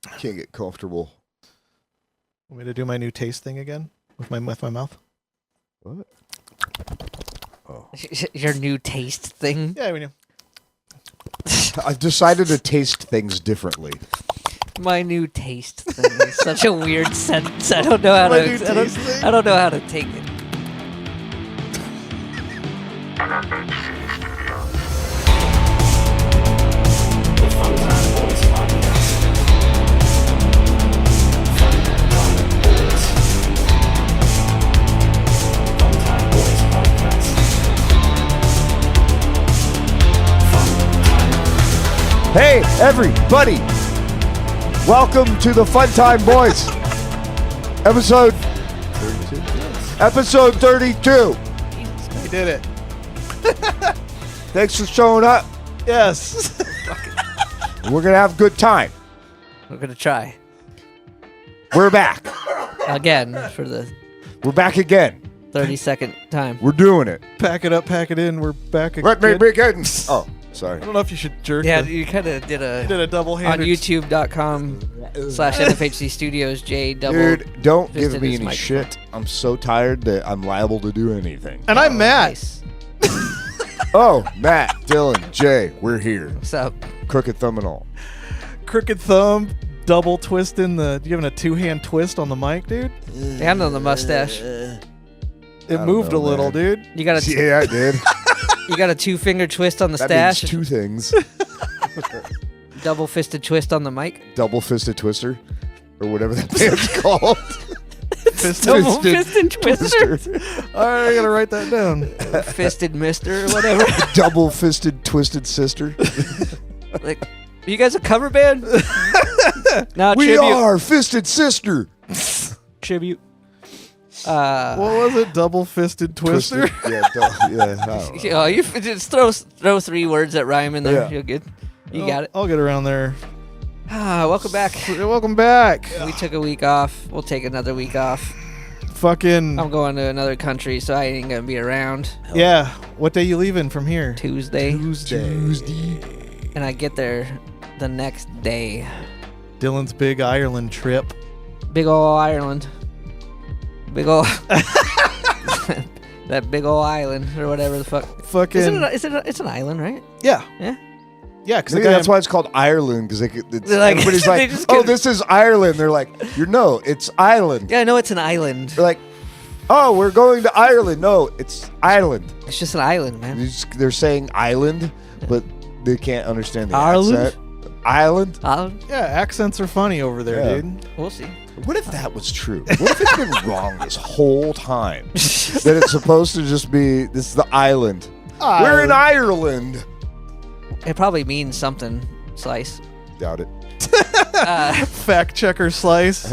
Can't get comfortable. Want me to do my new taste thing again with my mouth? What? Oh. Your new taste thing. Yeah, we know. I've decided to taste things differently. My new taste thing is such a weird sentence. I don't know how My to. new taste thing? I don't know how to take it. Hey, everybody! Welcome to the Fun Time Boys. Episode 32. Episode 32. We did it. Thanks for showing up. Yes. We're gonna have a good time. We're gonna try We're back. again for the We're back again. 32nd time. We're doing it. Pack it up, pack it in. We're back again. Let me begin. Oh, sorry. I don't know if you should jerk. Yeah, the- you kind of did you did a a double-handed. on YouTube.com/NFHC Studios. J double. Dude, don't give fisted me his any microphone. shit. I'm so tired that I'm liable to do anything. And I'm Matt. Nice. Oh, Matt, Dylan, Jay, we're here. What's up? Crooked thumb and all. Crooked thumb, double twisting the. You having a two-hand twist on the mic, dude? And on the mustache. It don't moved know, a little, man. dude. You got a Yeah, I did. you got a 2-finger twist on the That stash. means two things. Double fisted twist on the mic. Double fisted twister, or whatever that band's called. Double Twisted fisted twister. All right, I gotta write that down. Fisted mister or whatever. Double fisted twisted sister. Like, are you guys a cover band? No, We tribute. are fisted sister. Tribute. What was it? Double-fisted twister. Yeah, I don't know. You just throw 3 words that rhyme in there. Yeah. You're good. You got it. I'll get around there. Welcome back. Welcome back. We took a week off. We'll take another week off. Fucking I'm going to another country, so I ain't gonna be around yeah. What day you leaving from here? Tuesday. Tuesday. And I get there the next day. Dylan's big Ireland trip. Big ol' Ireland. Big ol' that big ol' island or whatever the fuck. Fucking It's an island, right? yeah. Yeah. Yeah, because Maybe that's why it's called Ireland, because They're like- everybody's they like, just "Oh, get- this is Ireland." They're like, "No, it's Ireland." Yeah, I know it's an island. They're like, "Oh, we're going to Ireland." No, it's Ireland. It's just an island, man. They're saying island, but they can't understand the Ireland? accent. Island. Island? yeah, accents are funny over there, Yeah. dude. We'll see. What if that was true? What if it's been wrong this whole time? That it's supposed to just be, this is the island. We're in Ireland. It probably means something. Slice. Doubt it. Fact checker slice.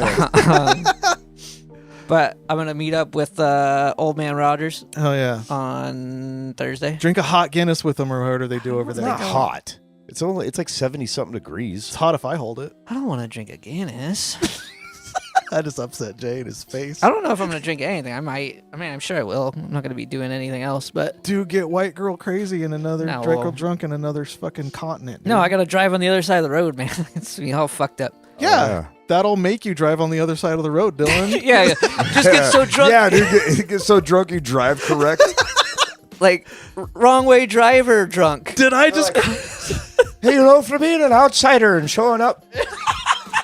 But I'm gonna meet up with Old Man Rogers Oh yeah. on Thursday. Drink a hot Guinness with them or whatever they do over It's there. not hot. It's like 70-something degrees. It's hot if I hold it. I don't want to drink a Guinness. I just upset Jay in his face. I don't know if I'm gonna drink anything. I might. I mean, I'm sure I will. I'm not gonna be doing anything else. But Dude, get white girl crazy in another No. Draco drunk in another fucking continent. Dude. no, I gotta drive on the other side of the road, man. It's me all fucked up. Yeah, that'll make you drive on the other side of the road, Dylan. Yeah, just get so drunk. Yeah, dude, get so drunk you drive correct. Like wrong way driver drunk. Did I just? Hey, for being an outsider and showing up,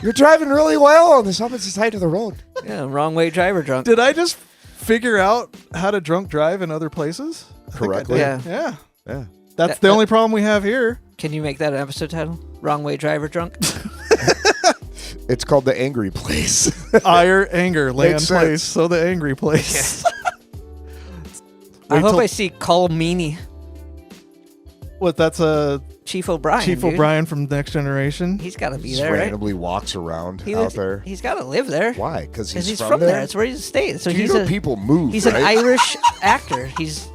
you're driving really well on this opposite side of the road. Yeah, wrong way driver drunk. Did I just figure out how to drunk drive in other places? I think I Correctly. did. Yeah. Yeah. Yeah. That's the only problem we have here. Can you make that an episode title? Wrong way driver drunk. It's called The Angry Place. Anger, land Makes place. sense. So the angry place. I Wait hope till- I see Colmini. What? That's a Chief O'Brien. Chief dude. O'Brien from Next Generation. He's got to be Just there, right? randomly walks around He out lives, there. He's got to live there. Why? Because Because he's, he's from there. That's where he's staying. So Do you he's know a people move, he's right? an Irish actor.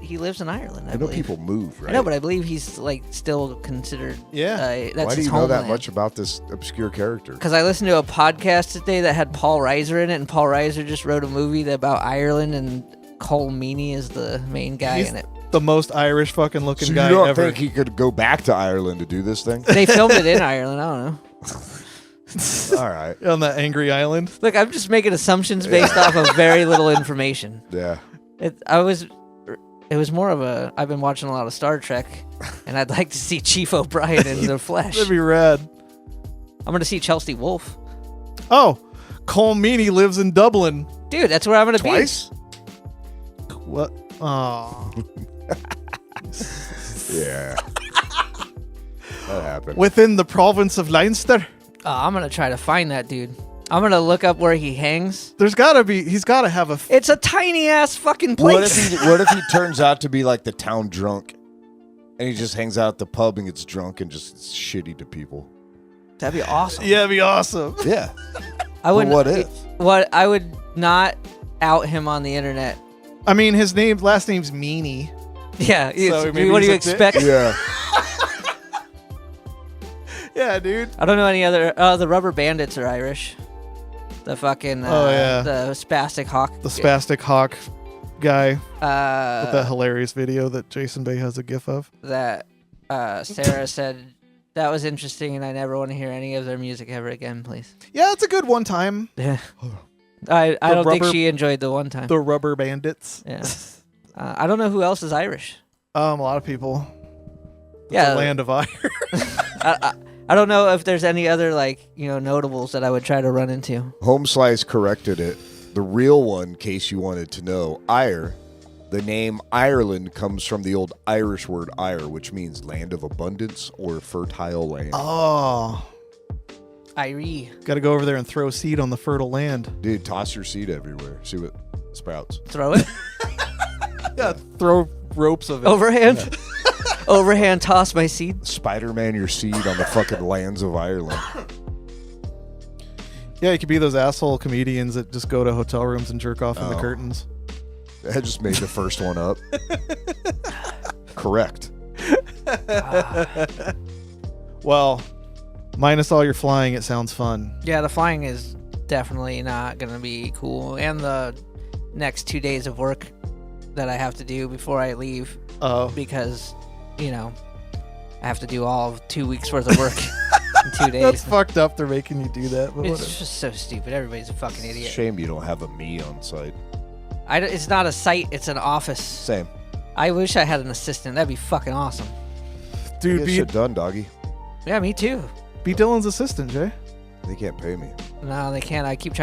He lives in Ireland. I I know believe. people move, right? I know, but I believe he's like still considered. Yeah. That's Why do his you know that homeland. much about this obscure character? Because I listened to a podcast today that had Paul Reiser in it, and Paul Reiser just wrote a movie about Ireland, and Cole Meany is the main guy He's in it. the most Irish fucking looking So you guy don't ever. think he could go back to Ireland to do this thing? They filmed it in Ireland. I don't know. All right. On that angry island. Look, I'm just making assumptions based off of very little information. Yeah. It was more of a. I've been watching a lot of Star Trek, and I'd like to see Chief O'Brien in the flesh. That'd be rad. I'm gonna see Chelsea Wolfe. Oh, Cole Meany lives in Dublin. Dude, that's where I'm gonna Twice? What? Oh. Yeah. That happened. Within the province of Leinster. be. I'm gonna try to find that dude. I'm gonna look up where he hangs. There's gotta be. He's gotta have a. It's a tiny ass fucking place. What if he turns out to be like the town drunk, and he just hangs out at the pub and gets drunk and just is shitty to people? That'd be awesome. Yeah, it'd be awesome. Yeah. I would. What if? What I would not out him on the internet. I mean, his last name's Meany. Yeah. So maybe What do you he's a expect? Yeah. Yeah, dude. I don't know any other. The Rubber Bandits are Irish. The fucking. Oh, yeah. The Spastic Hawk. The Spastic Hawk guy with that That hilarious video that Jason Bay has a gif of. Sarah said that was interesting, and I never want to hear any of their music ever again. Please. Yeah, it's a good one time. Yeah. I don't think Rubber- she enjoyed the one time. The Rubber Bandits. Yeah. I don't know who else is Irish. A lot of people. It's Yeah. a land of iron. I don't know if there's any other notables that I would try to run into. Home Slice corrected it. The real one, in case you wanted to know, Ire. The name Ireland comes from the old Irish word ire, which means land of abundance or fertile land. Oh. Irie. Got to go over there and throw seed on the fertile land. Dude, toss your seed everywhere. See what sprouts. Throw it. Yeah, throw ropes of it. Overhand. Overhand toss my seed. Spider-Man your seed on the fucking lands of Ireland. Yeah, you could be those asshole comedians that just go to hotel rooms and jerk off in the Oh. curtains. I just made the first one up. Correct. Well, minus all your flying, it sounds fun. Yeah, the flying is definitely not going to be cool. And the next 2 days of work that I have to do before I leave Oh. because, I have to do all of 2 weeks worth of work in 2 days. That's fucked up. They're making you do that. But It's whatever. just so stupid. Everybody's a fucking idiot. Shame you don't have a me on site. It's not a site. It's an office. Same. I wish I had an assistant. That'd be fucking awesome. Dude, Get be shit done, doggy. Yeah, me too. Dylan's assistant, Jay. They can't pay me. No, they can't. I keep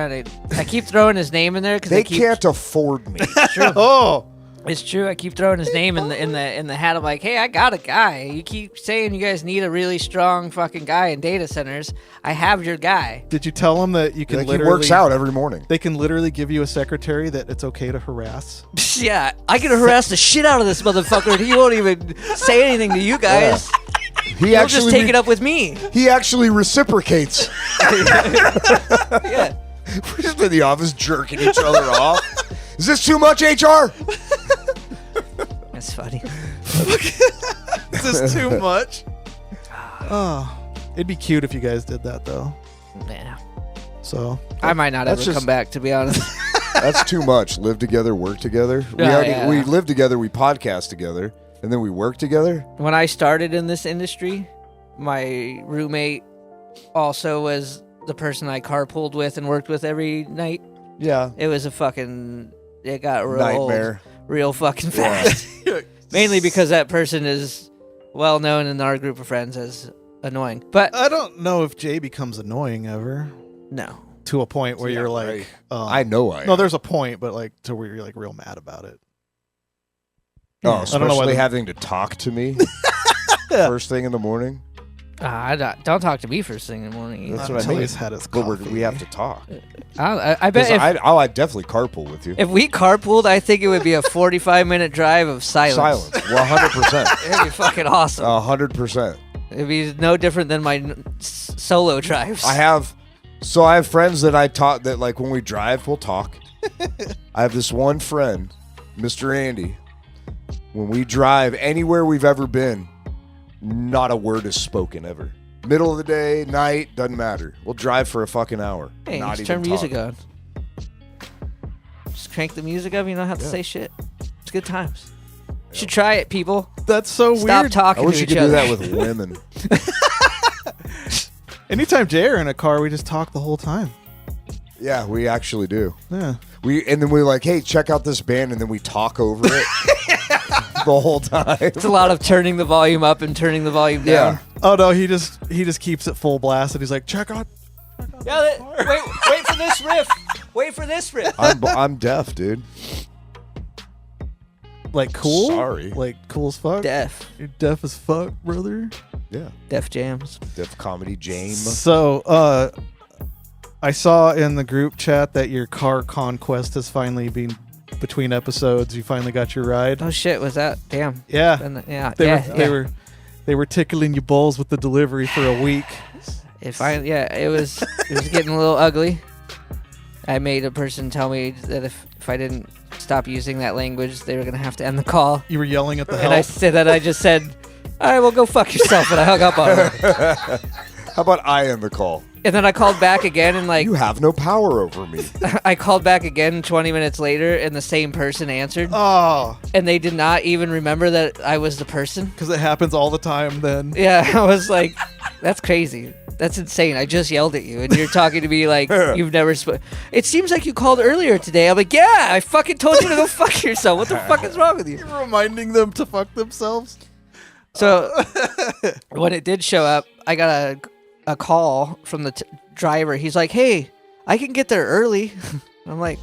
throwing his name in there because They can't afford me. Oh. It's true. I keep throwing his name in the hat. I'm like, hey, I got a guy. You keep saying you guys need a really strong fucking guy in data centers. I have your guy. Did you tell him that you can Like he literally works out every morning. They can literally give you a secretary that it's okay to harass? Yeah, I can harass the shit out of this motherfucker, and he won't even say anything to you guys. He He'll actually just take it up with me. He actually reciprocates. Yeah. We're just in the office jerking each other off. Is this too much, HR? That's funny. Is this too much? Oh, it'd be cute if you guys did that, though. Yeah. So I might not That's ever just- come back, to be honest. That's too much. Live together, work together. Yeah. We live together, we podcast together, and then we work together. When I started in this industry, my roommate also was the person I carpooled with and worked with every night. Yeah. It was it got real Nightmare. old, real fucking fast. Mainly because that person is well known in our group of friends as annoying. But I don't know if Jay becomes annoying ever no. to a point where Yeah, you're like, right. I know I am. No, there's a point, but like to where you're like real mad about it. Oh, I don't know why especially the- having to talk to me Yeah. first thing in the morning. Don't talk to me first thing in the morning. That's either. what I Until mean. he's had his But coffee. we have to talk. I bet I'd definitely carpool with you. if we carpooled, I think it would be a 45-minute drive of silence. Well, 100%. It'd be fucking awesome. 100%. It'd be no different than my solo drives. I have friends that I talk that like when we drive, we'll talk. I have this one friend, Mr. Andy. When we drive anywhere we've ever been, not a word is spoken ever. Middle of the day, night, doesn't matter. We'll drive for a fucking hour. Hey, not just even turn music talk. on. Just crank the music up. You don't have to say shit. It's good times. You should try it, people. That's so Stop weird. I talking wish to you each could other. do that with women. Anytime Jay are in a car, we just talk the whole time. Yeah, we actually do. Yeah. And then we're like, hey, check out this band, and then we talk over it the whole time. It's a lot of turning the volume up and turning the volume down. Yeah. Oh no, he just keeps it full blast, and he's like, check out. Yeah, wait for this riff. Wait for this riff. I'm deaf, dude. Like cool. Sorry. Like cool as fuck. Def. You're deaf as fuck, brother. Yeah. Def Jams. Def Comedy James. So, I saw in the group chat that your car conquest has finally been between episodes. You finally got your ride. Oh shit, was that? Damn. Yeah. Yeah. They were tickling you balls with the delivery for a week. It was getting a little ugly. I made a person tell me that if I didn't stop using that language, they were gonna have to end the call. You were yelling at the And I just said, all right, well, go fuck yourself. And I hung up on her. How about I end the call? And then I called back again and You have no power over me. I called back again 20 minutes later and the same person answered. Oh, And they did not even remember that I was the person. because it happens all the time. Then Yeah, I was like, that's crazy. That's insane. I just yelled at you and you're talking to me like you've never It seems like you called earlier today. I'm like, yeah, I fucking told you to go fuck yourself. What the fuck is wrong with you? you're reminding them to fuck themselves. So when it did show up, I got a call from the driver. He's like, hey, I can get there early. I'm like,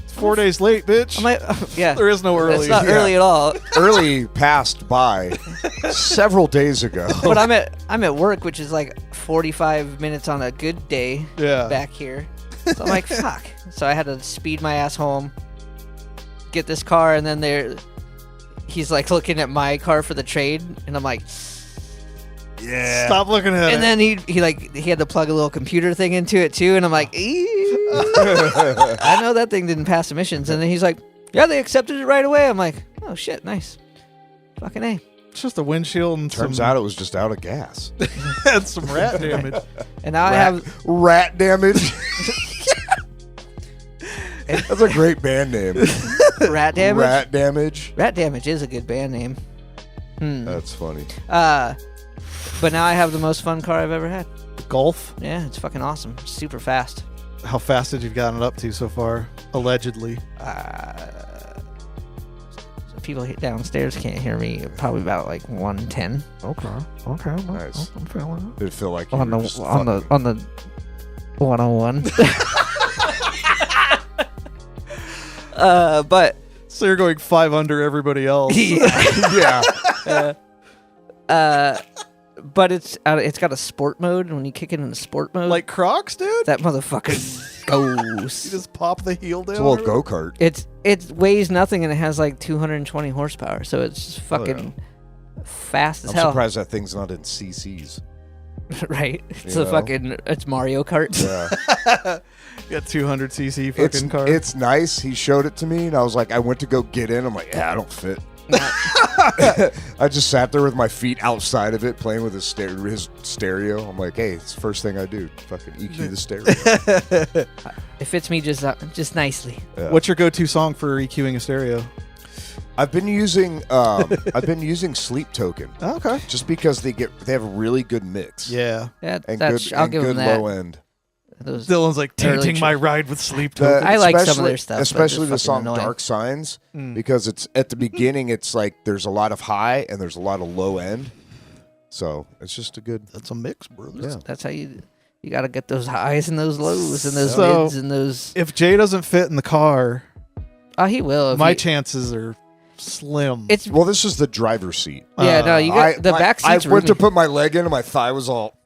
It's 4 days late, bitch. I'm like, yeah. There is no early. It's not Yeah. early at all. Early passed by several days ago. But I'm at work, which is like 45 minutes on a good day Yeah. back here. So I'm like, fuck. So I had to speed my ass home, get this car, and then he's like looking at my car for the trade, and I'm like, Yeah. Stop looking at it. and then he had to plug a little computer thing into it too, and I'm like, I know that thing didn't pass emissions, and then he's like, yeah, they accepted it right away. I'm like, oh shit, nice, fucking A. It's just a windshield and Turns some, out it was just out of gas. and some rat damage. And now I have rat damage. That's a great band name. rat damage. Rat damage. Rat damage is a good band name. That's funny. But now I have the most fun car I've ever had. Golf. Yeah, it's fucking awesome. Super fast. How fast have you gotten it up to so far? Allegedly. People downstairs can't hear me. Probably about like 110 Okay. Nice. I'm feeling Did it feel like you on were the just on the fucking- on the 101. But it. So you're going 5 under everybody else. Yeah. but it's got a sport mode, and when you kick it in the sport mode, Like Crocs, dude? that motherfucker goes. You just pop the heel down. It's a little go-kart. It weighs nothing, and it has like 220 horsepower, so it's just fucking fast as I'm hell. surprised that thing's not in CCs. Right? It's You a know? fucking it's Mario Kart. Yeah. You got 200cc fucking car. It's nice. He showed it to me, and I was like, I went to go get in. I'm like, yeah, I don't fit. I just sat there with my feet outside of it, playing with his stereo. I'm like, hey, it's the first thing I do. Fucking EQ the stereo. It fits me just nicely. Yeah. What's your go-to song for EQing a stereo? I've been using Sleep Token Okay. just because they have a really good mix. Yeah. Yeah, And that's good, I'll and give good them that. low end. Those, Dylan's like Early tainting tr- my ride with sleep The- token. I like some of especially- their stuff, but especially it's the fucking song annoying. Dark Signs, because it's at the beginning. It's like there's a lot of high and there's a lot of low end. So it's just a good. That's a mix, brother. Yeah. That's how you got to get those highs and those lows and those So- mids and those. If Jay doesn't fit in the car, Oh, he will. If my he- chances are slim. It's Well, this is the driver's seat. yeah. No, you got the back seat's I went to roomy. put my leg in and my thigh was all.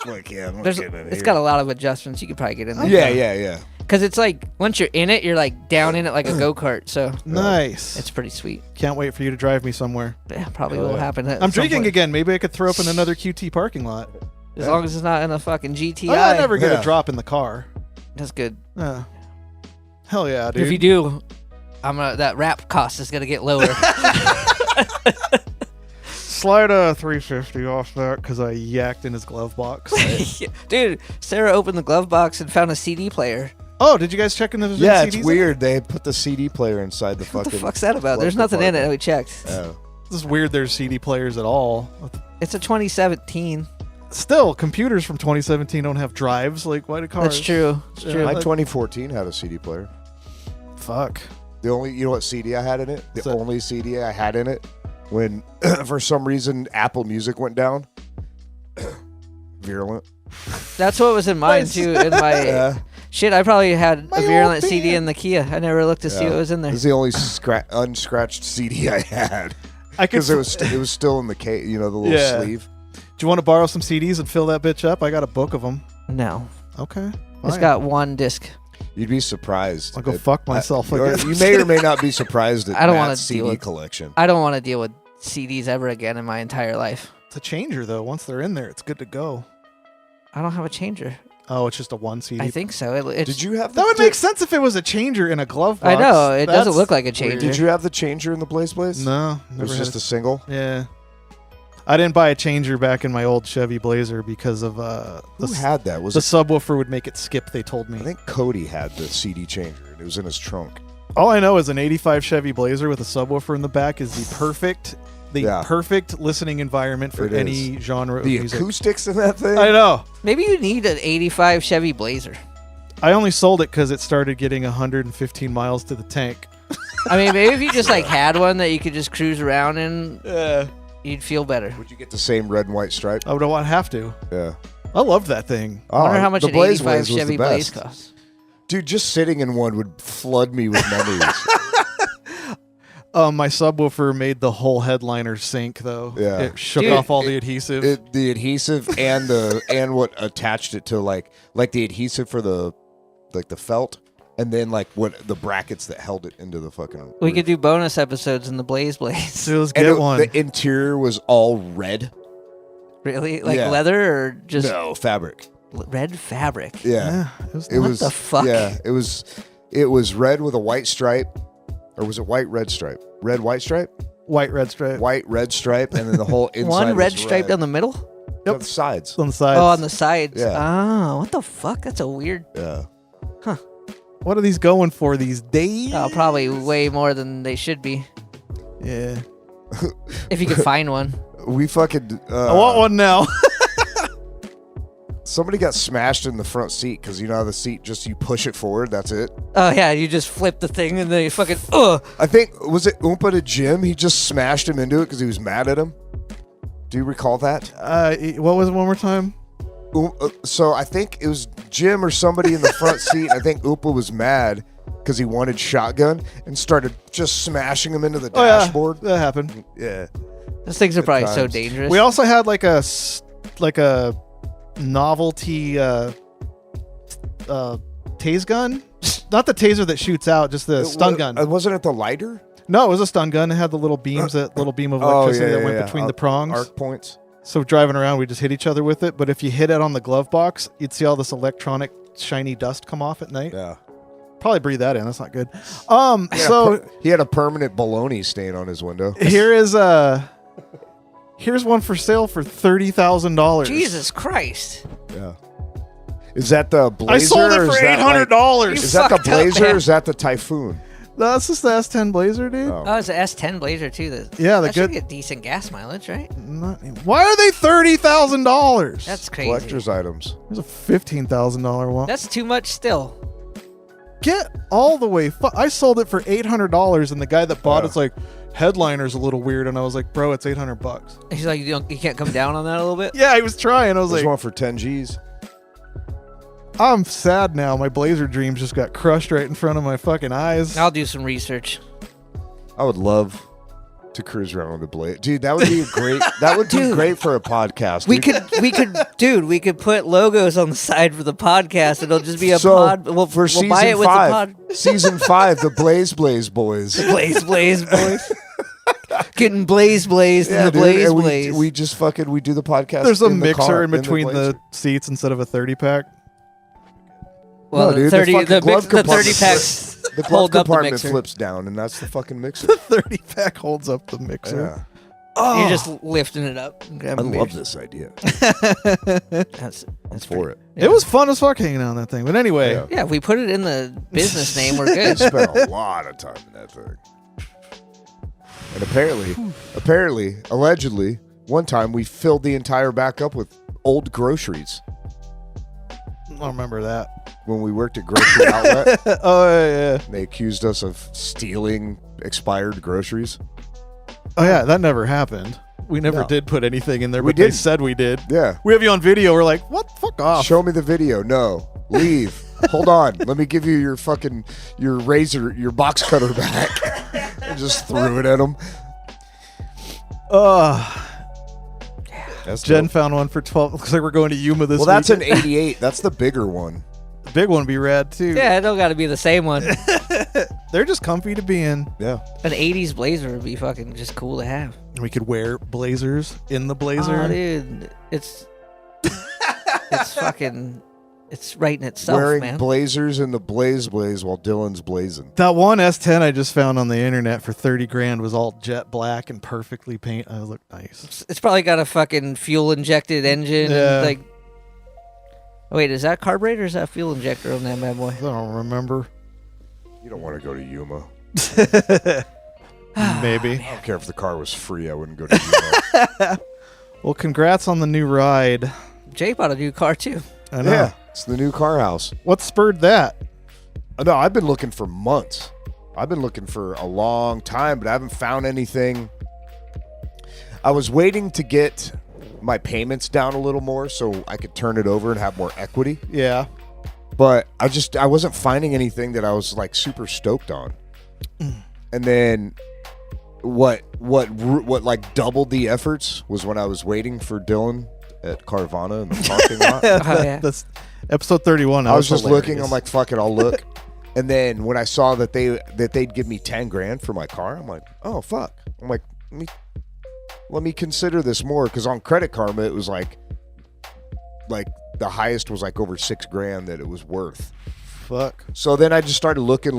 Like, yeah, I'm not There's, getting in it's here. got a lot of adjustments. You could probably get in there. Yeah. Because it's like once you're in it, you're like down in it like a go kart. So nice. it's pretty sweet. Can't wait for you to drive me somewhere. Yeah, probably Oh, will yeah. happen. At I'm some drinking point. again. Maybe I could throw up in another QT parking lot. As long as it's not in a fucking GTI. I never get Yeah. a drop in the car. That's good. Hell yeah, dude. If you do, that wrap cost is gonna get lower. Slide a 350 off that because I yacked in his glove box. Dude, Sarah opened the glove box and found a CD player. Oh, did you guys check in the Yeah, CDs it's in weird. They put the CD player inside the What fucking. the fuck's that about? glove There's nothing in it. compartment. We checked. Oh. it? This is weird. There's CD players at all. It's a 2017. still, computers from 2017 don't have drives. Like, why do cars? That's true. It's Yeah. true. My 2014 had a CD player. Fuck. The only, you know what CD I had in it? The So- only CD I had in it when, for some reason, Apple Music went down. Virulent. That's what was in mine Nice. too. In my Yeah. shit, I probably had My a old Virulent CD band. in the Kia. I never looked to see Yeah. what was in there. This is the only unscratched CD I had I could. because it was still in the case, you know, the little Yeah. sleeve. Do you want to borrow some CDs and fill that bitch up? I got a book of them. No, Okay. it's fine. got one disc. You'd be surprised. I'll go at- fuck myself. I guess. you may or may not be surprised at I don't wanna Matt's deal CD with- collection. I don't want to deal with CDs ever again in my entire life. It's a changer though. Once they're in there, it's good to go. I don't have a changer. Oh, it's just a one CD. I think so. It's, Did you have that would make sense if it was a changer in a glove box. I know it doesn't That's look like a weird. changer. Did you have the changer in the Blaze Blaze? No, It never was had just a single. Yeah. I didn't buy a changer back in my old Chevy Blazer because of Who had that? Was the it? subwoofer would make it skip, they told I me. think Cody had the CD changer, and it was in his trunk. All I know is an 85 Chevy Blazer with a subwoofer in the back is the perfect Yeah. perfect listening environment for It any genre of The music. acoustics in that thing. I know. Maybe you need an '85 Chevy Blazer. I only sold it because it started getting 115 miles to the tank. I mean, maybe if you just like had one that you could just cruise around in, Yeah. you'd feel better. Would you get the same red and white stripe? I would have to. Yeah. I loved that thing. I wonder how much the an Blaze '85 Blaze was Chevy the Blaze best. costs. Dude, just sitting in one would flood me with memories. My subwoofer made the whole headliner sink though. Yeah. It shook Dude, off all the adhesive. The adhesive and what attached it to like the adhesive for the felt, and then like what the brackets that held it into the fucking. We roof. could do bonus episodes in the Blaze Blaze. So let's And get one. the interior was all red. Really? Like Yeah. leather or just No fabric. red fabric? Yeah. It was It What was the fuck? Yeah, it was red with a white stripe, or was it white red stripe? Red white stripe, white red stripe white red stripe, and then the whole inside. One red was stripe red. down the middle? Down the sides. on the sides. Oh, on the sides. Yeah. Oh, what the fuck? That's a weird. Yeah. What are these going for these days? Oh, probably way more than they should be. Yeah. If you could find one. We fucking. I want one now. Somebody got smashed in the front seat because you know how the seat just you push it forward. That's it. Oh yeah, you just flip the thing and then you fucking. Ugh. I think was it Oompa to Jim? He just smashed him into it because he was mad at him. Do you recall that? What was it one more time? So I think it was Jim or somebody in the front seat. I think Oompa was mad because he wanted shotgun and started just smashing him into the Oh yeah, dashboard. that happened. Yeah. Those things are probably so times. dangerous. We also had like a novelty tase gun. Not the taser that shoots out, just the stun gun. Wasn't it the lighter? No, it was a stun gun. It had the little beams, that little beam of electricity that went between the prongs. Arc points. So driving around, we just hit each other with it. But if you hit it on the glove box, you'd see all this electronic shiny dust come off at night. Yeah. Probably breathe that in. That's not good. He had a permanent baloney stain on his window. Here's one for sale for $30,000. Jesus Christ. Yeah. Is that the Blazer? I sold it or for is that, like- $800. Is that the fucked up, Blazer man. or is that the Typhoon? No, that's just the S10 Blazer, dude. Oh. Oh, it's an S10 Blazer too. Yeah, the that should good- get decent gas mileage, right? Why are they $30,000? That's crazy. Collector's items. There's a $15,000 one. That's too much still. Get all the way. I sold it for $800, and the guy that bought Yeah. it's like, headliner's a little weird, and I was like, bro, it's $800. He's like, you can't come down on that a little bit. Yeah, he was trying. I was There's like, one for 10 G's. I'm sad now. My Blazer dreams just got crushed right in front of my fucking eyes. I'll do some research. I would love to cruise around with a Blazer. Dude, that would be great. That would be Dude. great for a podcast. We dude. we could put logos on the side for the podcast. It'll just be a So, pod. We'll for we'll buy it with season 5, the pod. season 5, the Blaze boys. Blaze boys. Getting blaze in the dude, blaze and blaze. we just fucking we do the podcast. There's a in the mixer car, in between Blazer. the seats instead of a 30-pack. well, No, the dude, 30 fucking the glove 30 compartment packs The glove hold up the compartment mixer. flips down, and that's the fucking mixer. 30-pack holds up the mixer. Yeah. Oh, You're just lifting it up. And I grabbing love beers. this idea. That's For it. It was fun as fuck hanging out on that thing. But anyway, Yeah. Yeah, if we put it in the business name, we're good. Spent a lot of time in that thing. And apparently, allegedly, one time we filled the entire back up with old groceries I don't remember that. when we worked at Grocery Outlet. Oh yeah. They accused us of stealing expired groceries. Oh yeah, that never happened. We never No. did put anything in there, We but they didn't. said we did. Yeah. We have you on video. We're like, what? Fuck off. Show me the video. No. Leave. Hold on. Let me give you your razor, your box cutter back. I just threw it at them. That's Jen dope. found one for 12. Looks like we're going to Yuma this Well, that's an weekend. 88. That's the bigger one. The big one would be rad too. Yeah, it don't got to be the same one. They're just comfy to be in. Yeah. An 80s blazer would be fucking just cool to have. We could wear blazers in the blazer. Oh, dude. It's fucking, it's writing itself, Wearing man. blazers in the blaze while Dylan's blazing. That one S10 I just found on the internet for 30 grand was all jet black and perfectly painted. It looked nice. It's probably got a fucking fuel injected engine. Yeah. And like, wait, is that carburetor or is that fuel injector on that bad boy? I don't remember. You don't want to go to Yuma. Maybe. I don't care if the car was free. I wouldn't go to Yuma. Well, congrats on the new ride. Jay bought a new car too. I know. Yeah. It's the new car house. What spurred that? No, I've been looking for months. I've been looking for a long time, but I haven't found anything. I was waiting to get my payments down a little more so I could turn it over and have more equity. Yeah. But I wasn't finding anything that I was like super stoked on. And then what like doubled the efforts was when I was waiting for Dylan at Carvana in the parking lot. Oh, yeah. That's episode 31. That I was just looking. hilarious. I'm like, fuck it, I'll look. And then when I saw that they'd give me 10 grand for my car, I'm like, oh fuck. I'm like, let me consider this more, because on Credit Karma it was like the highest was like over 6 grand that it was worth. fuck. So then I just started looking,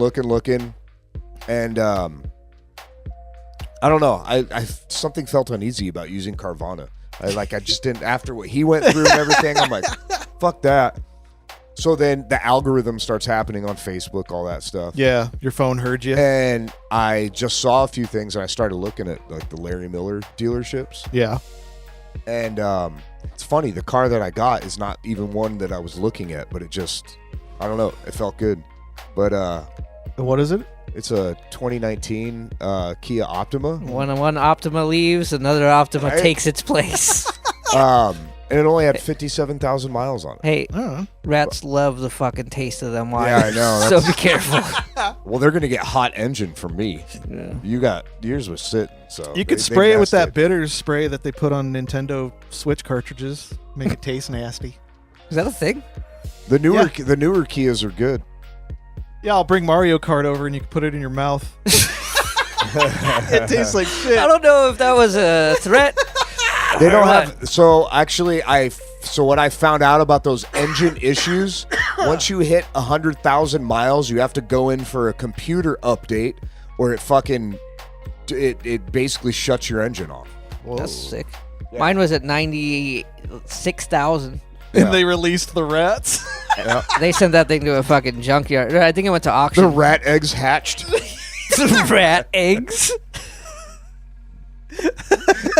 and I don't know. I something felt uneasy about using Carvana. I just didn't, after what he went through and everything. I'm like, fuck that. So then the algorithm starts happening on Facebook, all that stuff. Yeah, your phone heard you. And I just saw a few things, and I started looking at like the Larry Miller dealerships. Yeah. And it's funny, the car that I got is not even one that I was looking at, but it just, I don't know, it felt good. But What is it? it's a 2019 Kia Optima. One Optima leaves, another Optima Right. takes its place. And it only had 57,000 miles on it. Hey, I don't know. rats love the fucking taste of them Yeah, wires. I know, So that's- be careful. Well, they're going to get hot engine from me. Yeah. Yours was sitting, so. You could they spray it with messed that bitters spray that they put on Nintendo Switch cartridges. Make it taste nasty. Is that a thing? The newer Kias are good. Yeah, I'll bring Mario Kart over and you can put it in your mouth. It tastes like shit. I don't know if that was a threat. They don't Right. have. So actually, so what I found out about those engine issues, once you hit 100,000 miles, you have to go in for a computer update, or it basically shuts your engine off. That's sick. Yeah. Mine was at 96,000. Yeah. And they released the rats. Yeah. They sent that thing to a fucking junkyard. I think it went to The auction. rat eggs hatched. Rat eggs.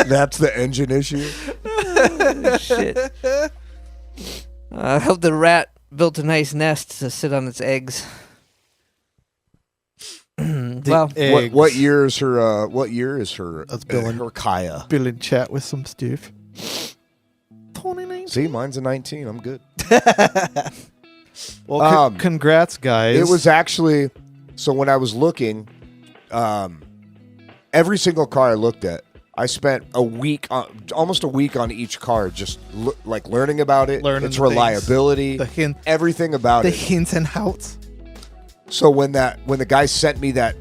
That's the engine issue. Shit. I hope the rat built a nice nest to sit on its eggs. Well, Eggs. What year is her? What year is her? That's Bill and- her Kaya. Bill in chat with some stuff. 29. See, mine's a 19. I'm good. Well, congrats, guys. It was actually, so when I was looking, every single car I looked at, I spent almost a week on each car, just learning about it, Learning its the things. reliability, the hint, everything about the it. hints and outs. So when the guy sent me that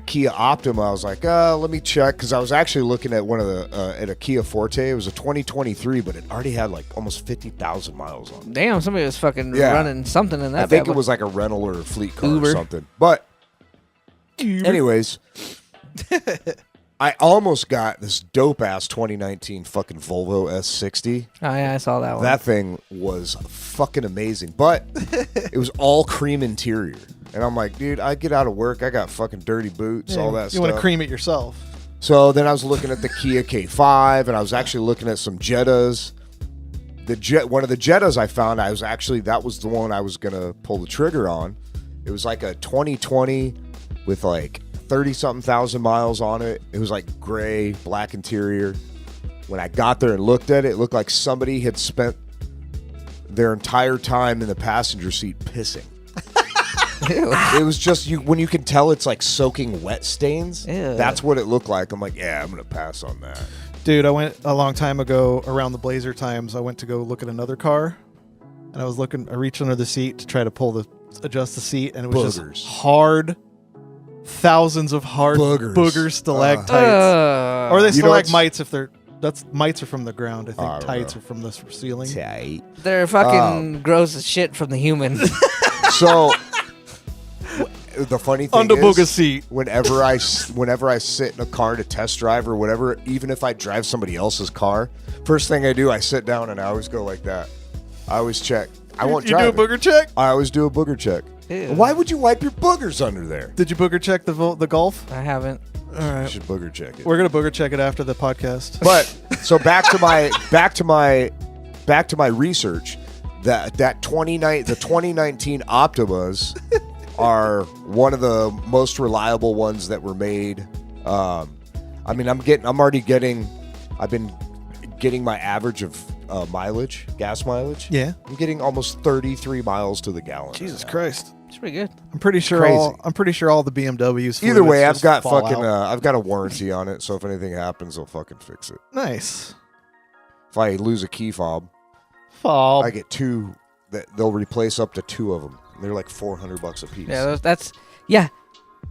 Kia Optima, I was like, let me check, because I was actually looking at one of the at a Kia Forte. It was a 2023, but it already had like almost 50,000 miles on it. damn, somebody was fucking Yeah. running something in that. I think bad it was like a rental or a fleet car Uber. or something. But anyways, I almost got this dope ass 2019 fucking Volvo S60. Oh yeah, I saw that one. That thing was fucking amazing, but it was all cream interior. And I'm like, dude, I get out of work, I got fucking dirty boots, all that You stuff. want to cream it yourself. So then I was looking at the Kia K5, and I was actually looking at some Jettas one of the Jettas I found, that was the one I was gonna pull the trigger on. It was like a 2020 with like 30-something thousand miles on it. It was like gray, black interior. When I got there and looked at it, it looked like somebody had spent their entire time in the passenger seat pissing. It was just when you can tell it's like soaking wet stains. Ew. That's what it looked like. I'm like, yeah, I'm gonna pass on that. Dude, I went a long time ago around the Blazer times. I went to go look at another car, and I reached under the seat to try to adjust the seat, and it was Boogers. just hard, thousands of hard Boogers. stalactites, or they You know what's- stalagmites if they're. Mites are from the ground. I think I don't tights know. are from the ceiling. Tight. They're fucking gross as shit from the human. So the funny thing Under booger is, seat. whenever I sit in a car to test drive or whatever, even if I drive somebody else's car, first thing I do, I sit down and I always go like that. I always check. I won't You drive do a it. booger check? I always do a booger check. Ew. Why would you wipe your boogers under there? Did you booger check the Golf? I haven't. All You right, should booger check it. we're gonna booger check it after the podcast. But so back to my research, the 2019 Optimas are one of the most reliable ones that were made. I've been getting my average of gas mileage. Yeah. I'm getting almost 33 miles to the gallon. Jesus now. Christ. It's pretty good. I'm pretty sure Crazy. all the BMWs. Either way, fluids I've got just fall fucking out. I've got a warranty on it, so if anything happens, they'll fucking fix it. Nice. If I lose a key fob, Fall. I get two that they'll replace up to two of them. They're like $400 a piece. Yeah, that's yeah.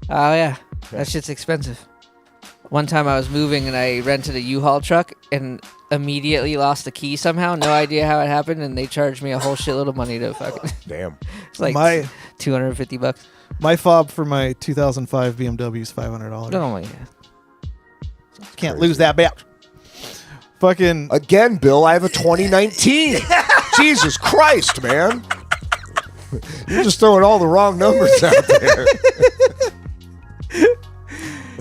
Oh yeah, that shit's expensive. One time I was moving and I rented a U-Haul truck and immediately lost the key somehow. No idea how it happened, and they charged me a whole shitload of money to fucking. Damn. It's like my $250. my fob for my 2005 BMW is $500. Oh my god. Can't crazy. lose that bet. Fucking Again, Bill, I have a 2019. Jesus Christ, man. You're just throwing all the wrong numbers out there.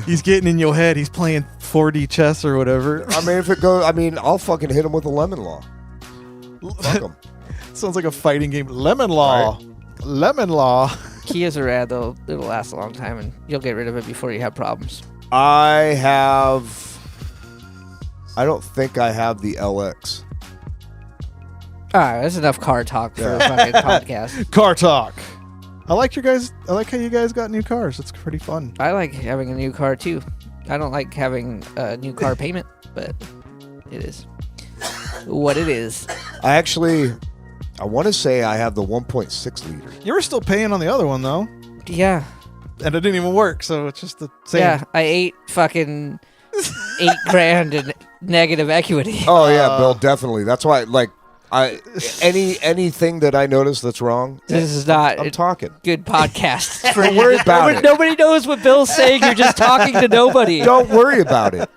he's getting in your head. He's playing 4D chess or whatever. I mean, if it goes, I'll fucking hit him with a lemon law. Fuck him. Sounds like a fighting game. Lemon Law. Lemon Law. Kias are rad though. It'll last a long time, and you'll get rid of it before you have problems. I don't think I have the LX. All right, that's enough car talk for a fucking podcast. Car talk. I like how you guys got new cars. It's pretty fun. I like having a new car too. I don't like having a new car payment, but it is what it is. I want to say I have the 1.6 liter. You were still paying on the other one though, Yeah, and it didn't even work. So it's just the same. yeah. I ate fucking $8,000 in negative equity. Oh yeah, Bill, definitely. That's why, like, anything that I notice that's wrong, This is not I'm a talking. good podcast. Don't worry about it. Nobody knows what Bill's saying. You're just talking to nobody. Don't worry about it.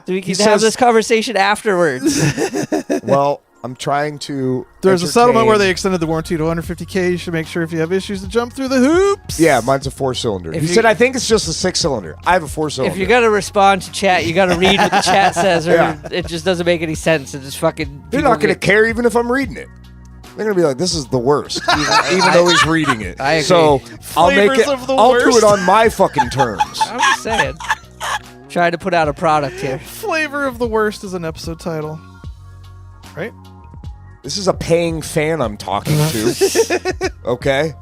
We can He have says- this conversation afterwards. Well, I'm trying to. There's a settlement where they entertain- extended the warranty to 150K. You should make sure if you have issues to jump through the hoops. Yeah, mine's a 4-cylinder. If He you- said I think it's just a 6-cylinder. I have a 4-cylinder. If you're gonna respond to chat, you gotta read what the chat says, or Yeah. it just doesn't make any sense. It just fucking. They're people not going to get- care even if I'm reading it. They're going to be like, "This is the worst," even though he's reading it. I agree. So I'll make Flavors it. of the I'll do worst. it on my fucking terms. I'm just saying. Trying to put out a product here. Flavor of the worst is an episode title, right? This is a paying fan I'm talking to. Okay.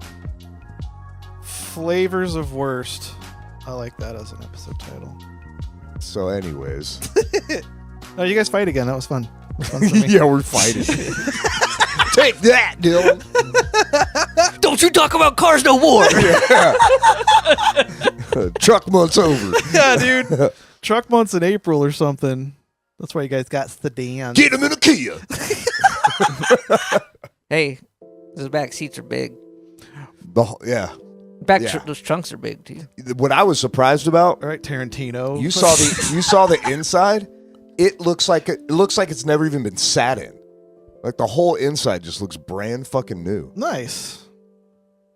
Flavors of worst. I like that as an episode title. So, anyways, No, you guys fight again. That was fun. It was fun for me. yeah, we're fighting. Take that, Dylan. Don't you talk about cars no more. Truck month's over. Yeah, dude. Truck months in April or something. That's why you guys got sedans. Get him in a Kia. Hey, those back seats are big. Yeah. Back those trunks are big too. What I was surprised about, All right, Tarantino. you saw the inside. It looks like it's never even been sat in. Like the whole inside just looks brand fucking new. Nice.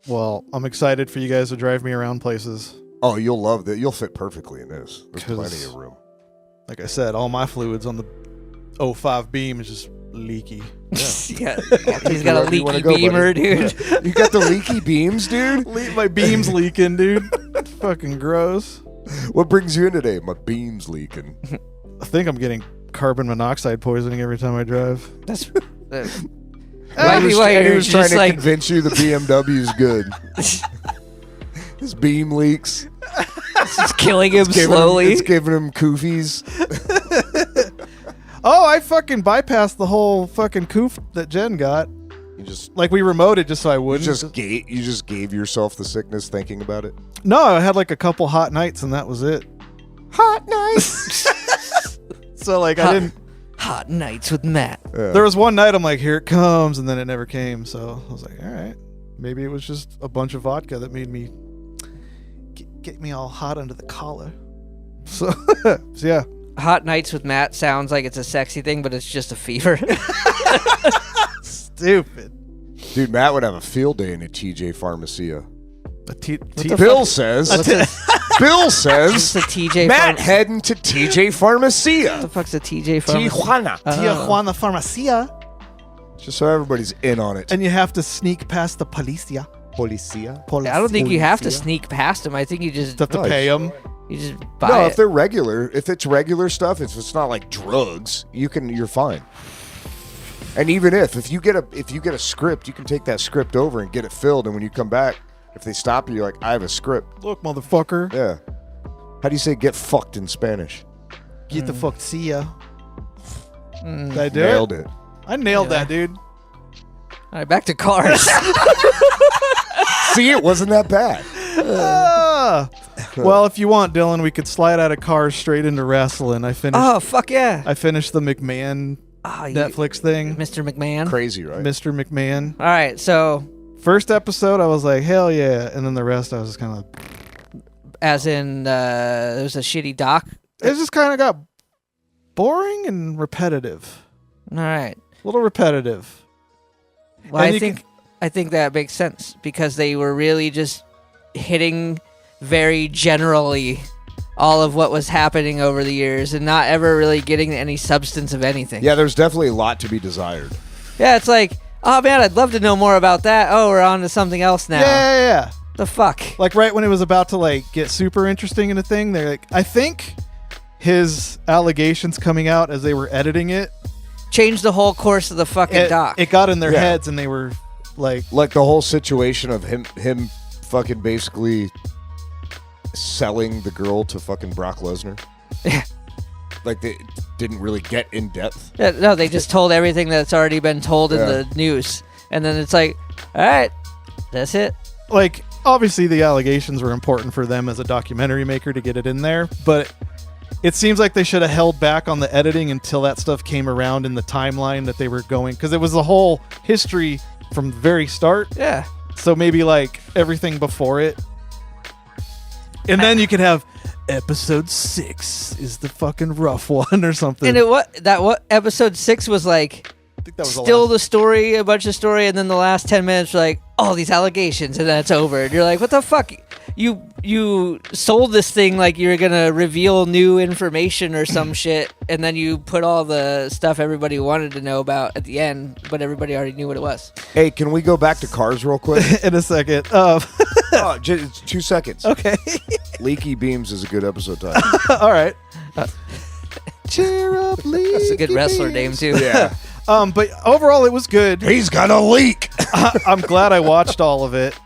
Well, I'm excited for you guys to drive me around places. Oh, you'll love that. You'll fit perfectly in this. There's 'Cause- plenty of room. Like I said, all my fluids on the 05 Beam is just leaky. He's got a Wherever you wanna leaky go, beamer, buddy. dude. You got the leaky beams, dude? My beam's leaking, dude. Fucking gross. What brings you in today? My beam's leaking. I think I'm getting carbon monoxide poisoning every time I drive. That's And he you're was trying just to like convince you the BMW's good. His beam leaks. just killing him It's slowly. giving him koofies. Oh, I fucking bypassed the whole fucking coof that Jen got. You just Like, we remoted just so I you wouldn't. just gave yourself the sickness thinking about it. No, I had like a couple hot nights and that was it. Hot nights. So, like, I Hot- didn't. Hot nights with Matt. There was one night I'm like, here it comes, and then it never came. So I was like, all right, maybe it was just a bunch of vodka that made me get me all hot under the collar. So, so yeah, Hot nights with Matt sounds like it's a sexy thing, but it's just a fever. stupid. Dude, Matt would have a field day in a TJ Pharmacia. A Bill says. Bill It's says. a TJ. Matt heading to TJ What Pharmacia. the fuck's a TJ pharmacy? Tijuana. Tijuana Farmacia, Just so everybody's in on it. and you have to sneak past the policia. Policia. I don't think you have to sneak past them. I think you just Have to No, pay them. you just buy No, it. if they're regular, if it's regular stuff, if it's not like drugs, you're fine. And even if you get a script, you can take that script over and get it filled. And when you come back, if they stop you, you're like, I have a script. Look, motherfucker, Yeah. How do you say get fucked in Spanish? get the fuck see ya. Mm. Did I do Nailed it? it. I nailed Yeah. that, dude. All right, back to cars. See, it wasn't that bad. Ah. Well, if you want, Dylan, we could slide out of cars straight into wrestling. I finished. Oh fuck yeah! I finished the McMahon Netflix thing. Mr. McMahon. Crazy, right? Mr. McMahon. All right, so First episode, I was like, hell yeah. And then the rest, I was just kind of like, as in it was a shitty doc. it just kind of got boring and repetitive. All right. A little repetitive. Well, And I you think that makes sense because they were really just hitting very generally all of what was happening over the years and not ever really getting any substance of anything. Yeah, there's definitely a lot to be desired. Yeah, it's like, oh man, I'd love to know more about that. Oh, we're on to something else now. Yeah. The fuck? Like right when it was about to like get super interesting in a thing, they're like, I think his allegations coming out as they were editing it, Changed the whole course of the fucking doc. it got in their Yeah. heads and they were like, Like the whole situation of him fucking basically selling the girl to fucking Brock Lesnar. Yeah. Like they didn't really get in depth. Yeah, no, they just told everything that's already been told in Yeah. the news. And then it's like, all right, that's it. like obviously the allegations were important for them as a documentary maker to get it in there, but it seems like they should have held back on the editing until that stuff came around in the timeline that they were going, because it was the whole history from the very start. Yeah. So maybe like everything before it, and then you could have episode 6 is the fucking rough one or something. And what episode 6 was like I think that was still the the story, a bunch of story, and then the last 10 minutes were like all these allegations, and then it's over. And you're like, what the fuck? You sold this thing like you're gonna reveal new information or some shit, and then you put all the stuff everybody wanted to know about at the end, but everybody already knew what it was. Hey, can we go back to cars real quick? in a second. Oh, just 2 seconds. Okay. Leaky Beams is a good episode title. All right. Cheer up, Lee. That's a good wrestler name too. Yeah. But overall, it was good. He's got a leak. I'm glad I watched all of it.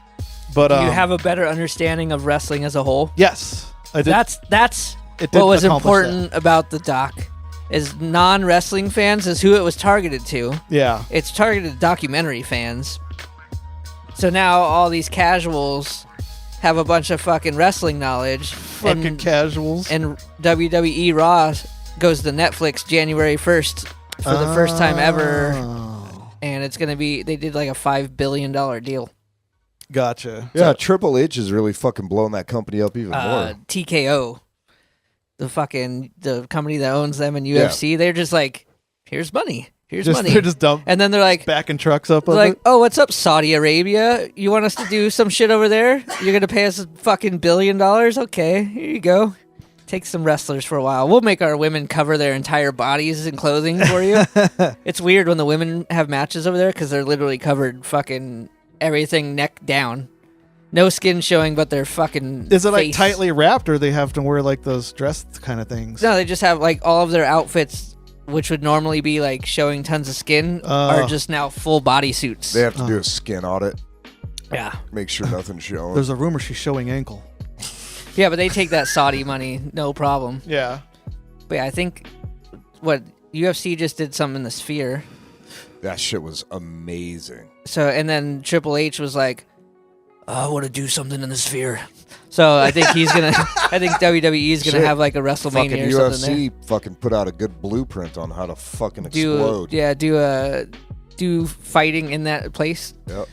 But You have a better understanding of wrestling as a whole. yes, I did. That's It did what was accomplish important about the doc. Is non-wrestling fans is who it was targeted to. Yeah. It's targeted to documentary fans. So now all these casuals have a bunch of fucking wrestling knowledge. Fucking casuals. And WWE Raw goes to Netflix January 1st for the first time ever. Oh. And it's going to be, they did like a $5 billion deal. Gotcha. Yeah, Triple H is really fucking blowing that company up even more. TKO, the company that owns them in UFC, they're just like, here's money. Here's money. They're just dump And then they're like, backing trucks up. Of like, it. oh, what's up, Saudi Arabia? You want us to do some shit over there? You're gonna pay us a fucking $1 billion? Okay, here you go. Take some wrestlers for a while. We'll make our women cover their entire bodies in clothing for you. It's weird when the women have matches over there because they're literally covered fucking everything neck down. No skin showing but their fucking Is it like face. tightly wrapped, or they have to wear like those dress kind of things? No, they just have like all of their outfits, which would normally be like showing tons of skin, are just now full body suits. They have to do a skin audit, Yeah. make sure nothing's showing. There's a rumor she's showing ankle. Yeah, but they take that Saudi money, no problem. Yeah. But yeah, I think what UFC just did something in the Sphere. That shit was amazing. So, and then Triple H was like, I want to do something in the Sphere. So I think he's gonna. I think WWE is gonna Shit. have like a WrestleMania Fucking or something UFC fucking put out a good blueprint on how to fucking there. explode. Do fighting in that place. Yep.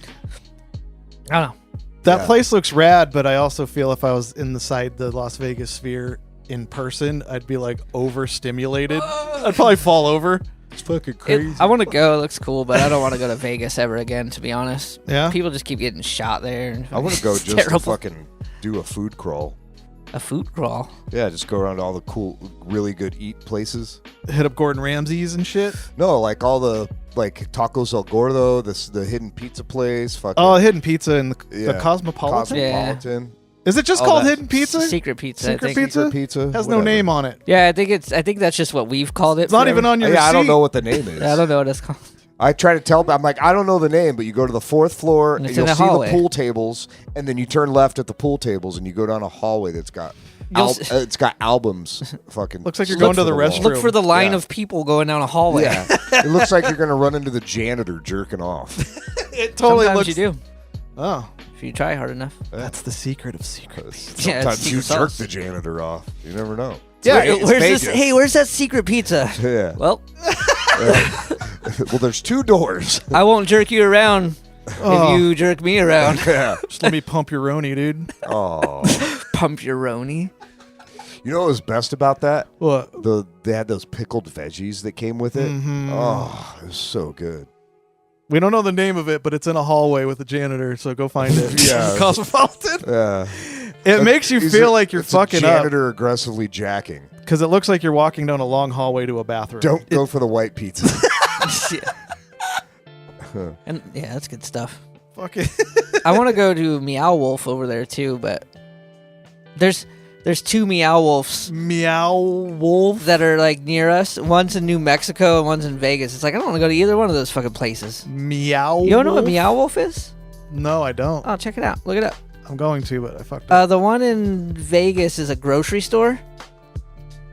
I don't know. That Yeah. place looks rad, but I also feel if I was inside the Las Vegas Sphere in person, I'd be like overstimulated. I'd probably fall over. It's fucking crazy. I want to go. It looks cool, but I don't want to go to Vegas ever again. To be honest, Yeah. people just keep getting shot there. And I want to go it's just to terrible. fucking do a food crawl. A food crawl. Yeah, just go around to all the cool, really good eat places. Hit up Gordon Ramsay's and shit. No, like all the like Tacos El Gordo, the hidden pizza place. Fucking Oh, Hidden Pizza in the Yeah. Cosmopolitan. Cosmopolitan. Is it just Oh, called that- Hidden Pizza? Secret pizza. Secret I think. pizza? Pizza Has no whatever. name on it. Yeah, I think that's just what we've called it. It's not forever. even on your Yeah, receipt. I don't know what the name is. I don't know what it's called. I try to tell, I'm like, I don't know the name, but you go to the fourth floor, And and it's you'll in the see hallway. the pool tables, and then you turn left at the pool tables, and you go down a hallway that's got it's got albums. Fucking Looks like you're stuck going to the wall. restroom. Look for the line Yeah. of people going down a hallway. Yeah, it looks like you're gonna run into the janitor jerking off. It totally Sometimes looks. you do Oh, if you try hard enough. that's the secret of secrets. Yeah, it's Sometimes you secret jerk sauce. the janitor off. You never know. Yeah, It's where's Vegas. this? Hey, where's that secret pizza? Yeah. Well, Well, there's two doors. I won't jerk you around Oh. if you jerk me around. Yeah. Just let me pump your Roni, dude. Oh. Pump your Roni. You know what was best about that? What? They had those pickled veggies that came with it. Mhm. Oh, it was so good. We don't know the name of it, but it's in a hallway with a janitor, so go find it. Yeah. Cosmopolitan. Yeah. It makes you feel like you're it's a fucking up janitor aggressively jacking. because it looks like you're walking down a long hallway to a bathroom. Don't go for the white pizza. And yeah, that's good stuff. Fucking. I want to go to Meow Wolf over there too, but there's two Meow Wolves Meow Wolf. that are like near us. One's in New Mexico and one's in Vegas. It's like I don't want to go to either one of those fucking places. Meow. You don't know what Wolf? Meow Wolf is? No, I don't. Oh, check it out. Look it up. I'm going to, but I fucked up. The one in Vegas is a grocery store,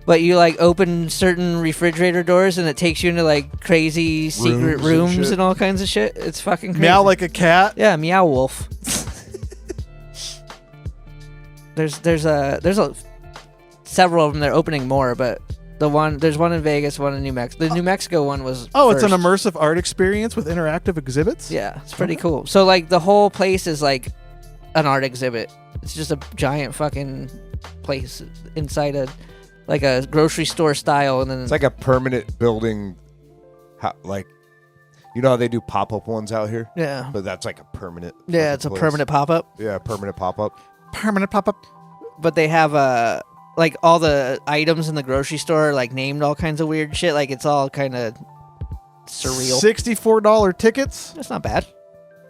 but you like open certain refrigerator doors and it takes you into like crazy secret Rooms and rooms shit. and all kinds of shit. It's fucking crazy. Meow like a cat. Yeah, Meow Wolf. there's a several of them. They're opening more, but there's one in Vegas, one in New Mexico. The New Mexico one was Oh, it's an first. immersive art experience with interactive exhibits. Yeah, it's pretty cool. So like the whole place is like an art exhibit. It's just a giant fucking place inside like a grocery store style, and then It's like a permanent building. Like, you know how they do pop-up ones out here? yeah, But that's like a permanent. yeah, fucking it's a place. permanent pop up. Yeah, permanent pop-up. Permanent pop up. But they have like all the items in the grocery store are, like named all kinds of weird shit. Like it's all kind of surreal. $64 tickets That's not bad.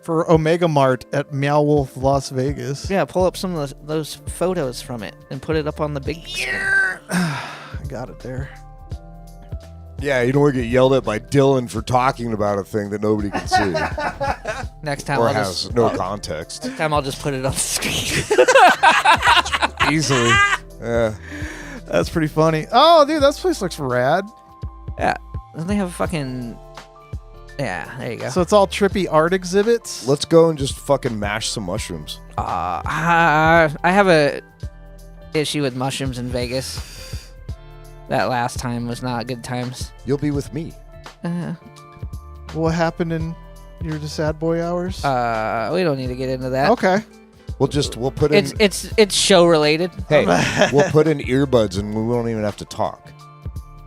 for Omega Mart at Meow Wolf, Las Vegas. Yeah, pull up some of those photos from it and put it up on the big. I got it there. Yeah, you don't want to get yelled at by Dylan for talking about a thing that nobody can see Next time, or I'll has just no context. I'll just put it on the screen. Easily. Yeah. That's pretty funny. Oh, dude, that place looks rad. Yeah, doesn't they have a fucking? Yeah, there you go. So it's all trippy art exhibits. Let's go and just fucking mash some mushrooms. I have a issue with mushrooms in Vegas. That last time was not good times. You'll be with me. What happened in your sad boy hours? We don't need to get into that. Okay. We'll put in. It's show related. Hey, we'll put in earbuds and we won't even have to talk.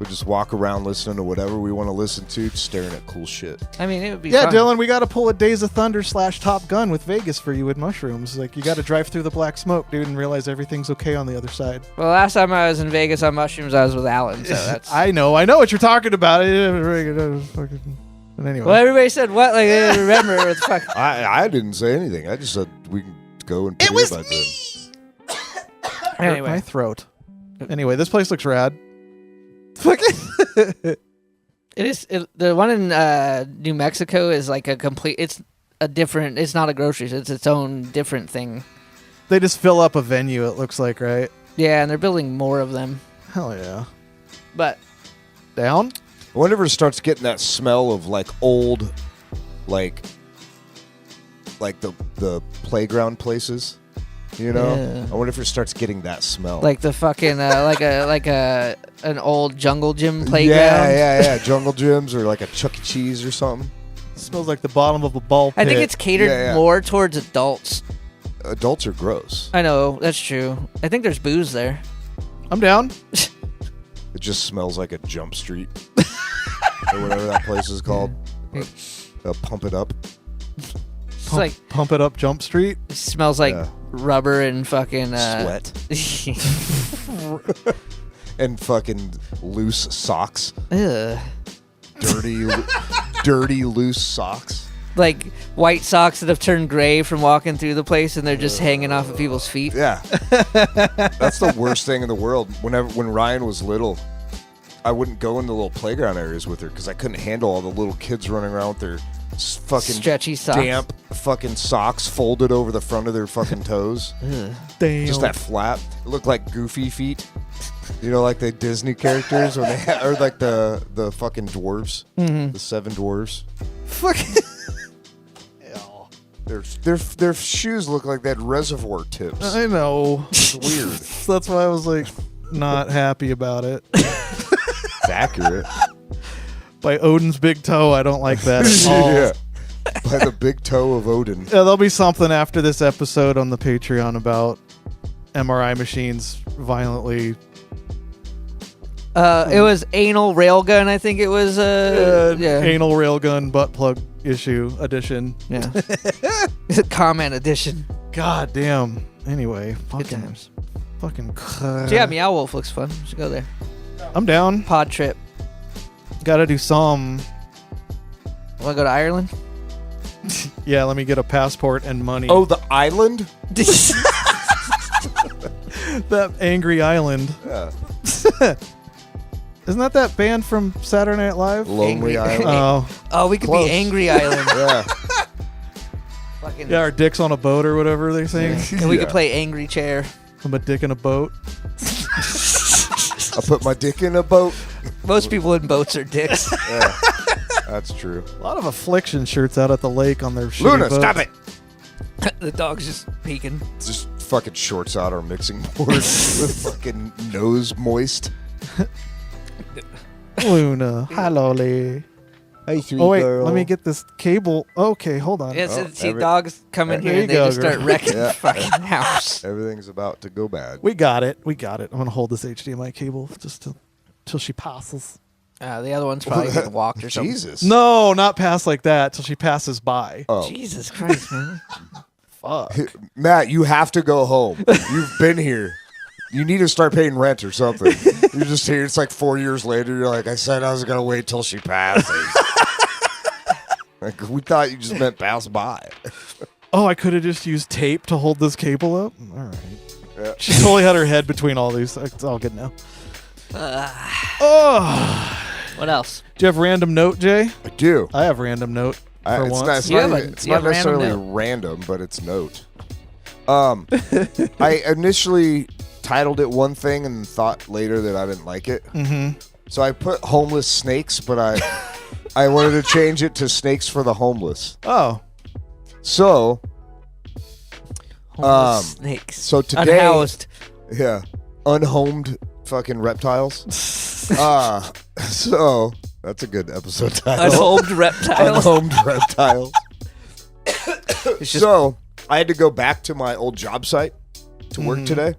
We just walk around listening to whatever we want to listen to, staring at cool shit. I mean, it would be Yeah, fun. Dylan, we got to pull a Days of Thunder / Top Gun with Vegas for you with mushrooms. Like, you got to drive through the black smoke, dude, and realize everything's okay on the other side. Well, last time I was in Vegas on mushrooms, I was with Alan, so that's... I know what you're talking about. But anyway. Well, everybody said what? Like, I remember what the fuck. I didn't say anything. I just said we can go and put earbuds in. Hurt Anyway. my throat. Anyway, this place looks rad. It is the one in New Mexico is like a complete. It's a different. It's not a grocery store. It's its own different thing. They just fill up a venue, it looks like, right? Yeah, and they're building more of them. Hell yeah. But Down? Whenever it starts getting that smell of like old, like the playground places, you know. Yeah. I wonder if it starts getting that smell. like the fucking like an old jungle gym playground. Yeah. Jungle gyms or like a Chuck E. Cheese or something. It smells like the bottom of a ball pit. I think it's catered Yeah. more towards adults. Adults are gross. I know that's true. I think there's booze there. I'm down. It just smells like a Jump Street or whatever that place is called. Pump It Up. It's like Pump It Up Jump Street. it smells like Yeah. rubber and fucking Sweat and fucking loose socks. Ugh. Dirty loose socks. Like white socks that have turned gray from walking through the place and they're just hanging off of people's feet. Yeah. That's the worst thing in the world. When Ryan was little, I wouldn't go into little playground areas with her because I couldn't handle all the little kids running around with their fucking Stretchy socks. damp fucking socks folded over the front of their fucking toes. Ugh. Damn. Just that flap. It looked like Goofy feet. You know, like the Disney characters when they or like the fucking dwarves, the 7 dwarves. Fucking. Their shoes look like they had reservoir tips. I know. It's weird. That's why I was like not happy about it. It's accurate. By Odin's big toe, I don't like that at all. Yeah. By the big toe of Odin. Yeah, there'll be something after this episode on the Patreon about MRI machines violently. It was anal railgun, I think it was. Yeah. Anal railgun butt plug issue edition. Yeah. Comment edition. God damn. Anyway, Good fucking, times. fucking. So yeah, Meow Wolf looks fun. We should go there. I'm down. Pod trip. Got to do some. Want to go to Ireland? Yeah, let me get a passport and money. Oh, the island? That angry island. Yeah. Isn't that band from Saturday Night Live? Lonely Angry- Island. Oh, Oh, we could Close. be Angry Island. Yeah. Fucking, yeah, our dicks on a boat or whatever they sing. And we could Yeah. play Angry Chair. I'm a dick in a boat. I put my dick in a boat. Most people in boats are dicks. Yeah. That's true. A lot of Affliction shirts out at the lake on their shitty Luna, boats. stop it. The dog's just peeking. Just fucking shorts out our mixing board with fucking nose moist. Luna, hi Lolly. Hey, sweet Oh wait, girl. let me get this cable. Okay, hold on. Yeah, Oh, see, every- dogs come in There here you and they go, just start girl. wrecking Yeah. the fucking house. Everything's about to go bad. We got it. I'm gonna hold this HDMI cable just till she passes. The other one's probably getting walked or something. Jesus. No, not pass like that till she passes by. Oh. Jesus Christ, man. Fuck. Matt, you have to go home. You've been here. You need to start paying rent or something. You're just here. It's like 4 years later. You're like, I said I was going to wait till she passes. Like, we thought you just meant pass by. Oh, I could have just used tape to hold this cable up. All right. Yeah. She totally had her head between all these. It's all good now. Oh. What else? Do you have random note, Jay? I do. I have random note for It's once. not, it's You not, have a- even- it's you not have random necessarily random, but it's note. I initially titled it one thing and thought later that I didn't like it. Mm-hmm. So I put homeless snakes, but I wanted to change it to snakes for the homeless. Oh. So Homeless snakes. so today, Unhoused. yeah, unhomed fucking reptiles. So that's a good episode title. Unhomed reptiles. Unhomed reptiles. It's just So I had to go back to my old job site to work today,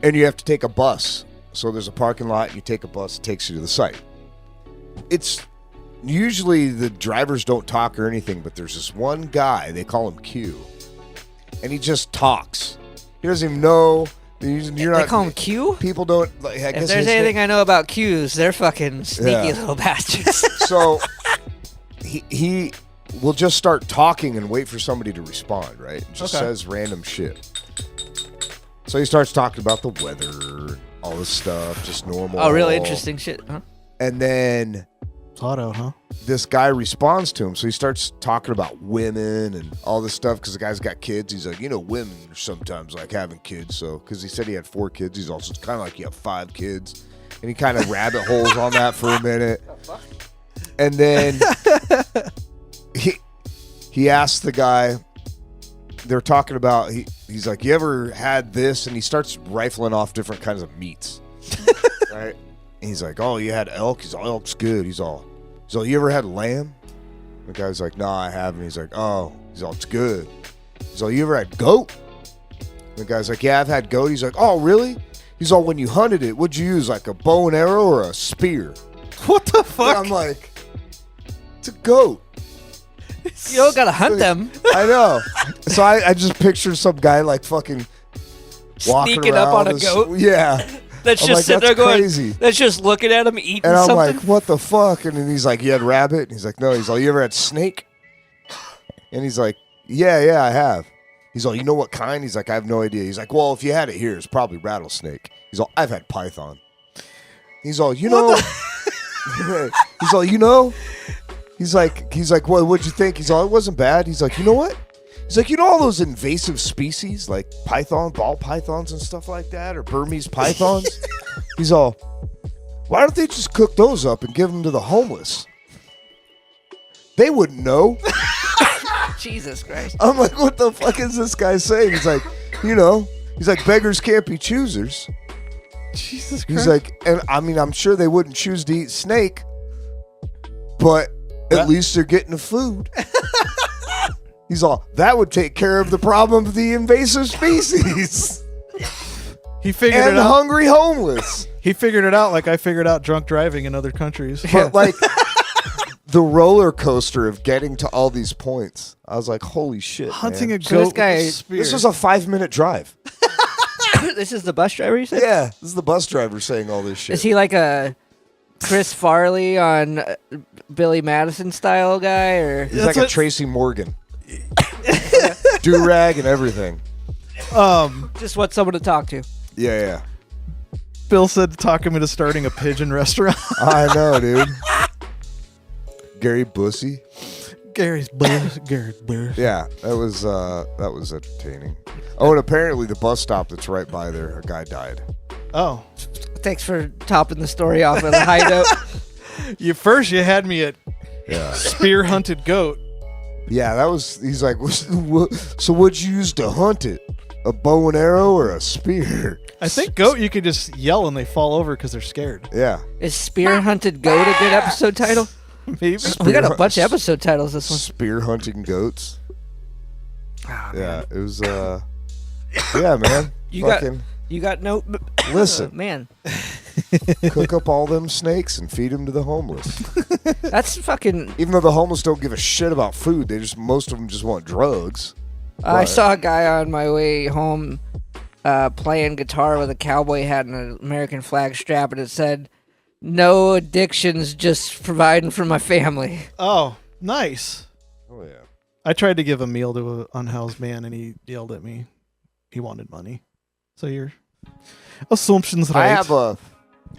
and you have to take a bus So there's a parking lot, and you take a bus that takes you to the site. It's usually the drivers don't talk or anything, but there's this one guy, they call him Q, and he just talks. He doesn't even know. You're They not, call him Q? people don't. Like, I guess If there's his anything I know about Qs, they're fucking sneaky Yeah. little bastards. So he will just start talking and wait for somebody to respond, right? Just Okay. says random shit. So he starts talking about the weather, all this stuff, just normal. Oh, really interesting shit, huh? And then It's hot out, huh? this guy responds to him. So he starts talking about women and all this stuff because the guy's got kids. He's like, women are sometimes like having kids. So, because he said he had 4 kids, he's also kind of like, you have 5 kids. And he kind of rabbit holes on that for a minute. And then he asked the guy, they're talking about, he's like, you ever had this? And he starts rifling off different kinds of meats. Right? And he's like, oh, you had elk? He's all, elk's good. He's all, you ever had lamb? The guy's like, no, I haven't. He's like, oh, it's good. He's all, you ever had goat? The guy's like, yeah, I've had goat. He's like, oh, really? He's all, when you hunted it, what'd you use, like a bow and arrow or a spear? What the And fuck? I'm like, it's a goat. You don't gotta hunt them. I know. So I just pictured some guy like fucking walking Sneaking around up on a this- goat. Yeah. That's I'm just like, sitting there that's going, crazy. that's just looking at him eating And I'm something. like, what the fuck? And then he's like, you had rabbit? And he's like, no. He's all, you ever had snake? And he's like, yeah, I have. He's all, you know what kind? He's like, I have no idea. He's like, well, if you had it here, it's probably rattlesnake. He's all, I've had python. He's all, you know. He's all, you know. He's like, well, what'd you think? He's all, it wasn't bad. He's like, you know what? He's like, you know all those invasive species like python, ball pythons and stuff like that, or Burmese pythons? He's all, why don't they just cook those up and give them to the homeless? They wouldn't know. Jesus Christ. I'm like, what the fuck is this guy saying? He's like, he's like, beggars can't be choosers. Jesus Christ. He's like, and I mean, I'm sure they wouldn't choose to eat snake, but at least they're getting the food. He's all, that would take care of the problem of the invasive species he figured and it out. hungry homeless. He figured it out like I figured out drunk driving in other countries. But like the roller coaster of getting to all these points, I was like, holy shit. Hunting man. a So this goat guy- with a spear. This was a 5-minute drive. This is the bus driver, you said? Yeah, this is the bus driver saying all this shit. Is he like a Chris Farley on Billy Madison style guy, or He's like a Tracy Morgan. Do-rag and everything. just want someone to talk to? Yeah. Bill said to talk him into starting a pigeon restaurant. I know, dude. Gary Bussey. Gary's Bears. Gary's Bears. Yeah, that was entertaining. Oh, and apparently the bus stop that's right by there, a guy died. Oh, Thanks for topping the story off with a high note. you had me at Yeah. spear hunted goat. Yeah, that was. He's like, so what'd you use to hunt it? A bow and arrow or a spear? I think goat you could just yell and they fall over because they're scared. Yeah. Is Spear Hunted Goat a good episode title? Maybe. We got a bunch of episode titles this one. Spear hunting goats. Oh, Yeah, it was. Yeah, man. You got- Fucking You got no... listen. man, Cook up all them snakes and feed them to the homeless. that's fucking... Even though the homeless don't give a shit about food, most of them just want drugs. I What? saw a guy on my way home playing guitar with a cowboy hat and an American flag strap, and it said, "No addictions, just providing for my family." Oh, nice. Oh yeah. I tried to give a meal to an unhoused man and he yelled at me. He wanted money. So your assumption's right.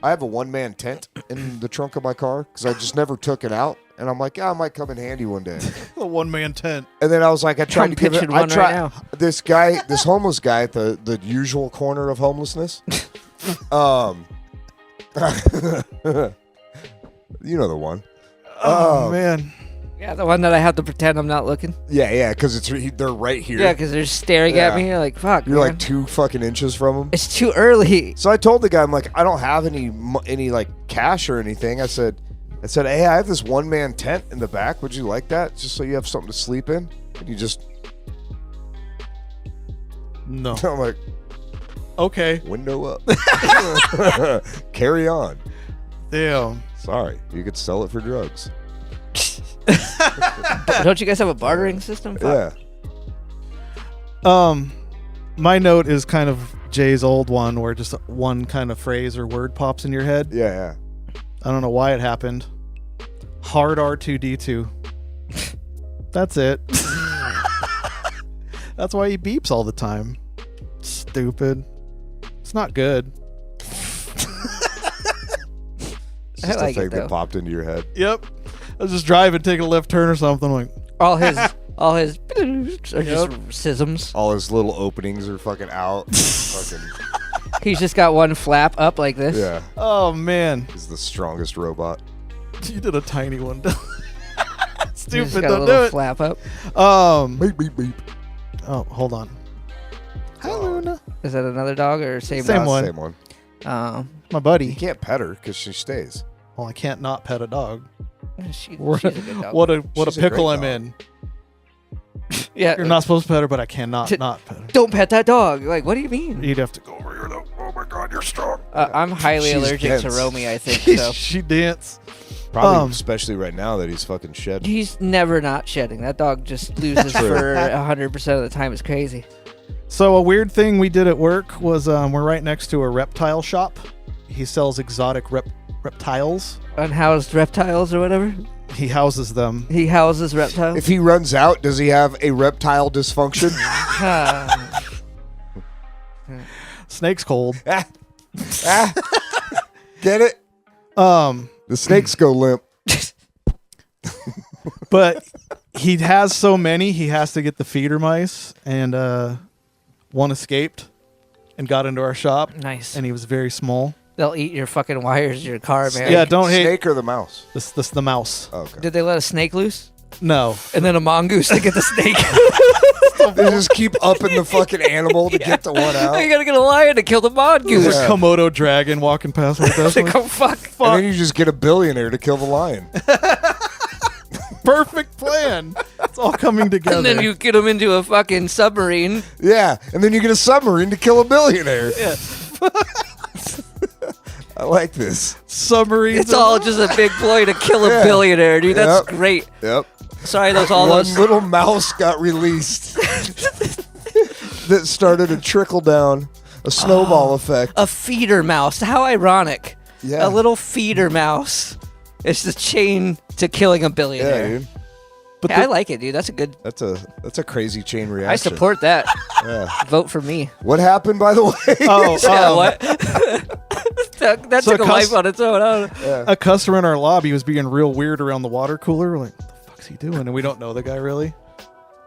I have a one-man tent in the trunk of my car because I just never took it out, and I'm like, yeah, it might come in handy one day. a one-man tent. And then I was like, I tried I'm to give it. pitching I one tried right now. this homeless guy at the usual corner of homelessness. You know the one. Oh, man. Yeah, the one that I have to pretend I'm not looking. Yeah, because they're right here. Yeah, because they're staring Yeah. at me like, fuck, You're man. like 2 fucking inches from them. It's too early. So I told the guy, I'm like, I don't have any like cash or anything. I said, hey, I have this one-man tent in the back. Would you like that? Just so you have something to sleep in. And you just, No. I'm like, Okay. Window up. Carry on. Damn. Sorry, you could sell it for drugs. Don't you guys have a bartering system? Fuck. Yeah. My note is kind of Jay's old one where just one kind of phrase or word pops in your head. Yeah. I don't know why it happened. Hard R2D2. That's it. That's why he beeps all the time. Stupid. It's not good. It's I just like a it, thing though. that popped into your head. Yep. I was just driving, taking a left turn or something. I'm like, All his are just sisms. All his little openings are fucking out. Fucking, He's just got one flap up like this. yeah. oh man, He's the strongest robot. you did a tiny one. He's Stupid. just got a Don't little do it. flap up. Beep, beep, beep. Oh, hold on. Hi, Luna. Is that another dog or same Same dog? one. Same one. Oh, My You buddy. can't pet her because she stays. Well, I can't not pet a dog. she's a What good dog. a She's a pickle great I'm dog. in. Yeah, You're not supposed to pet her, but I cannot T- not pet her. don't pet that dog. Like, what do you mean? You'd have to go. Over here, though. Oh my God, you're strong. I'm highly She's allergic to dense. Romy, I think. So She dance. Probably, Um, especially right now that he's fucking shed. he's never not shedding. That dog just loses True. for 100% of the time. It's crazy. So a weird thing we did at work was we're right next to a reptile shop. He sells exotic reptiles. Unhoused reptiles or whatever. He houses them. He houses reptiles. If he runs out, does he have a reptile dysfunction? Snake's cold. Ah. Ah. Get it? The snakes go limp. But he has so many, he has to get the feeder mice, and one escaped and got into our shop, Nice. and he was very small. They'll eat your fucking wires in your car, man. Yeah, don't hate Snake or the mouse? this the mouse. Oh, okay. Did they let a snake loose? No. And then a mongoose to get the snake. They just keep upping the fucking animal to get the one out. You gotta get a lion to kill the mongoose. There's Yeah. a Komodo dragon walking past my desk. Like, oh, fuck. And then you just get a billionaire to kill the lion. Perfect plan. It's all coming together. And then you get them into a fucking submarine. Yeah, and then you get a submarine to kill a billionaire. Yeah. I like this. submarines. It's all just a big ploy to kill a Yeah. billionaire, dude. That's Yep. great. Yep. Sorry, One those little mouse got released that started a trickle down, a snowball effect. a feeder mouse. How ironic. Yeah. A little feeder mouse. It's the chain to killing a Yeah, billionaire. dude. But Hey, I like it, dude. That's a good. That's a crazy chain reaction. I support that. Yeah. Vote for me. What happened, by the way? Oh, Yeah, um, what? that So took a life on its own. I don't know. Yeah. a customer in our lobby was being real weird around the water cooler. We're like, what the fuck's he doing? And we don't know the guy really.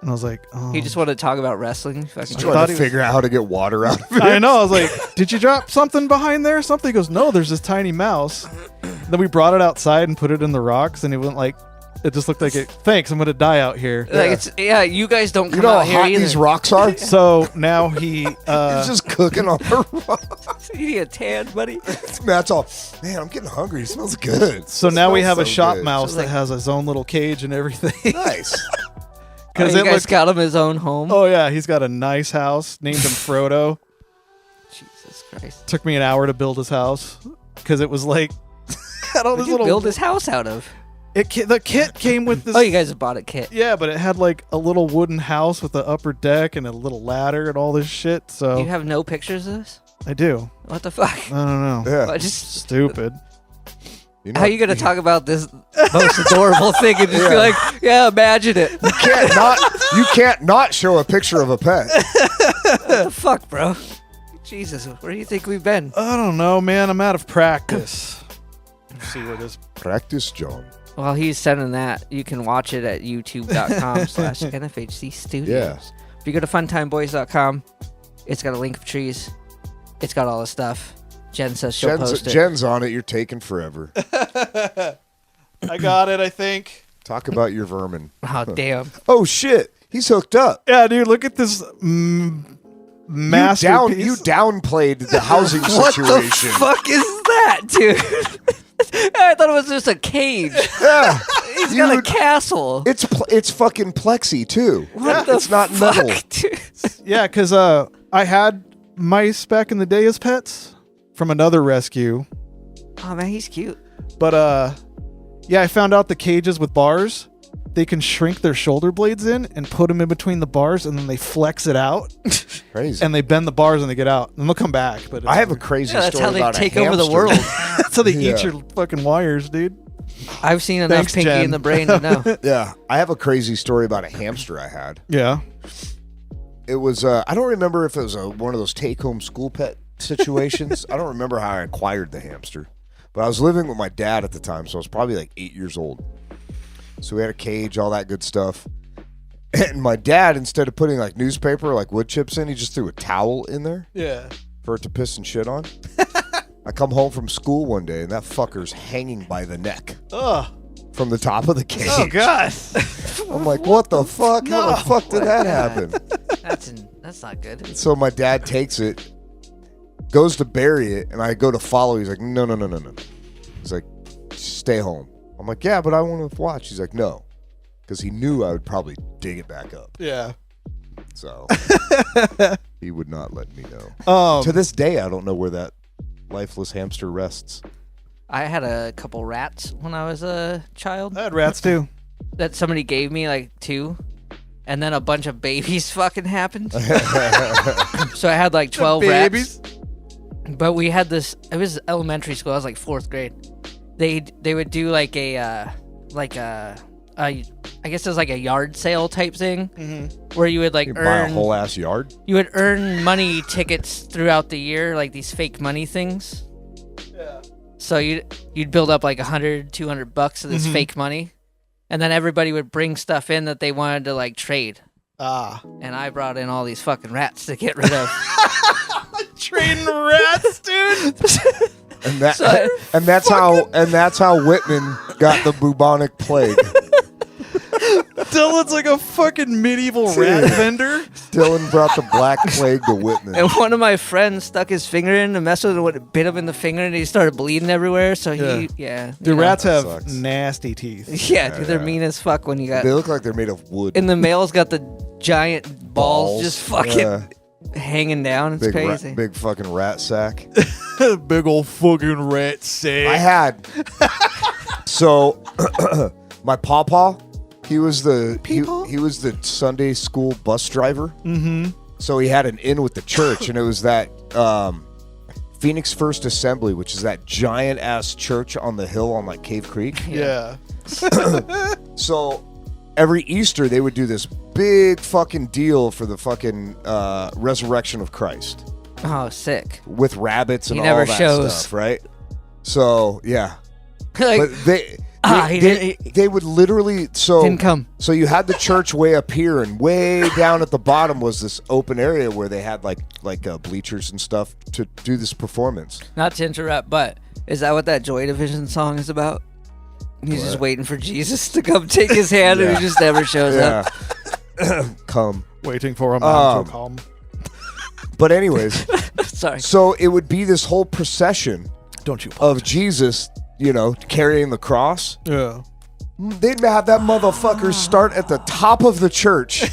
And I was like, oh. He just wanted to talk about wrestling. Fucking Trying thought to he was- figure out how to get water out of it. I know. I was like, did you drop something behind there? Something. He goes, no, there's this tiny mouse. Then we brought it outside and put it in the rocks, and it went like, it just looked like it. Thanks, I'm gonna die out here. Like it's you guys don't come You know out how here hot either. these rocks are? So now he, He's just cooking on the rocks. You need a tan, buddy. Matt's all, man, I'm getting hungry. It smells good. so now we have a so shop good. mouse So that like- has his own little cage and everything. Nice. Because you it guys looks. got him his own home. Oh yeah, he's got a nice house. Named him Frodo. Jesus Christ! Took me an hour to build his house because it was like had all What this did you little. build his house out of? The kit came with this. Oh, you guys have bought a kit. Yeah, but it had like a little wooden house with an upper deck and a little ladder and all this shit. So You have no pictures of this? I do. What the fuck? I don't know. Yeah. I just Stupid. You know, how you gonna talk about this most adorable thing and just be Yeah. like, yeah, imagine it? you can't not show a picture of a pet. What the fuck, bro? Jesus, where do you think we've been? I don't know, man. I'm out of practice. Let's see where this. Practice, John. While he's sending that, you can watch it at youtube.com/NFHC Studios. Yeah. If you go to funtimeboys.com, it's got a link of trees. It's got all the stuff. Jen says she'll post it. Jen's on it. You're taking forever. I got it. I think. Talk about your vermin. Oh, damn. Oh, shit. He's hooked up. Yeah, dude. Look at this masterpiece. You downplayed the housing What situation. the fuck is that, dude? I thought it was just a cage. Yeah. He's got a Dude, castle. It's fucking plexi too. What the It's not fuck, metal. dude? Yeah, because I had mice back in the day as pets from another rescue. Oh man, he's cute. But yeah, I found out the cages with bars, they can shrink their shoulder blades in and put them in between the bars, and then they flex it out, Crazy. and they bend the bars and they get out, and they'll come back. But it's I have a weird. crazy Yeah, that's story how they about a take over the hamster. world. That's how they Yeah. eat your fucking wires, dude. I've seen enough Thanks, Pinky Jen. in the brain to know. Yeah, I have a crazy story about a hamster I had. Yeah. It was I don't remember if it was one of those take-home school pet situations. I don't remember how I acquired the hamster, but I was living with my dad at the time, so I was probably like 8 years old. So we had a cage, all that good stuff. And my dad, instead of putting like newspaper, like wood chips in, he just threw a towel in there Yeah. for it to piss and shit on. I come home from school one day, and that fucker's hanging by the neck Ugh. from the top of the cage. Oh god. I'm like, what the fuck? How the fuck did that happen? That's not good. So my dad takes it, goes to bury it, and I go to follow. He's like, no. He's like, stay home. I'm like, yeah, but I want to watch. He's like, no, because he knew I would probably dig it back up. Yeah. So he would not let me know. To this day, I don't know where that lifeless hamster rests. I had a couple rats when I was a child I had rats too. that somebody gave me, like 2, and then a bunch of babies fucking happened. So I had like 12 Babies. rats. But we had this. It was elementary school. I was like 4th grade. They would do like a I guess it was like a yard sale type thing where you would like You buy a earn whole ass yard. you would earn money tickets throughout the year, like these fake money things. Yeah. So you'd build up like $100-$200 of this fake money, and then everybody would bring stuff in that they wanted to like trade. Ah. And I brought in all these fucking rats to get rid of. Trading rats, dude. And that So- and that's how Whitman got the bubonic plague. Dylan's like a fucking medieval rat vendor. Dylan brought the black plague to Whitman. And one of my friends stuck his finger in to mess with it, and it bit him in the finger, and he started bleeding everywhere. So Yeah. you Dude, know. rats have sucks. nasty teeth. Yeah, dude, they're mean as fuck when you got. They look like they're made of wood. And the male's got the giant balls just fucking Yeah. hanging down. It's big, crazy. big fucking rat sack. Big old fucking rat sack. I had. So, my pawpaw, he was the he was the Sunday school bus driver. Mm-hmm. So he had an in with the church, and it was that Phoenix First Assembly, which is that giant ass church on the hill on like Cave Creek. Yeah. So every Easter they would do this big fucking deal for the fucking resurrection of Christ Oh, sick. with rabbits and He all never that shows. stuff, right? So yeah, Like, but he they would literally didn't come. So you had the church way up here, and way down at the bottom was this open area where they had like bleachers and stuff to do this performance. Not to interrupt, but is that what that Joy Division song is about? He's just waiting for Jesus to come take his hand, and Yeah. he just never shows up. Yeah, come. Waiting for a man to come. But anyways, Sorry. so it would be this whole procession Don't you? of Jesus, you know, carrying the cross. Yeah. They'd have that motherfucker start at the top of the church.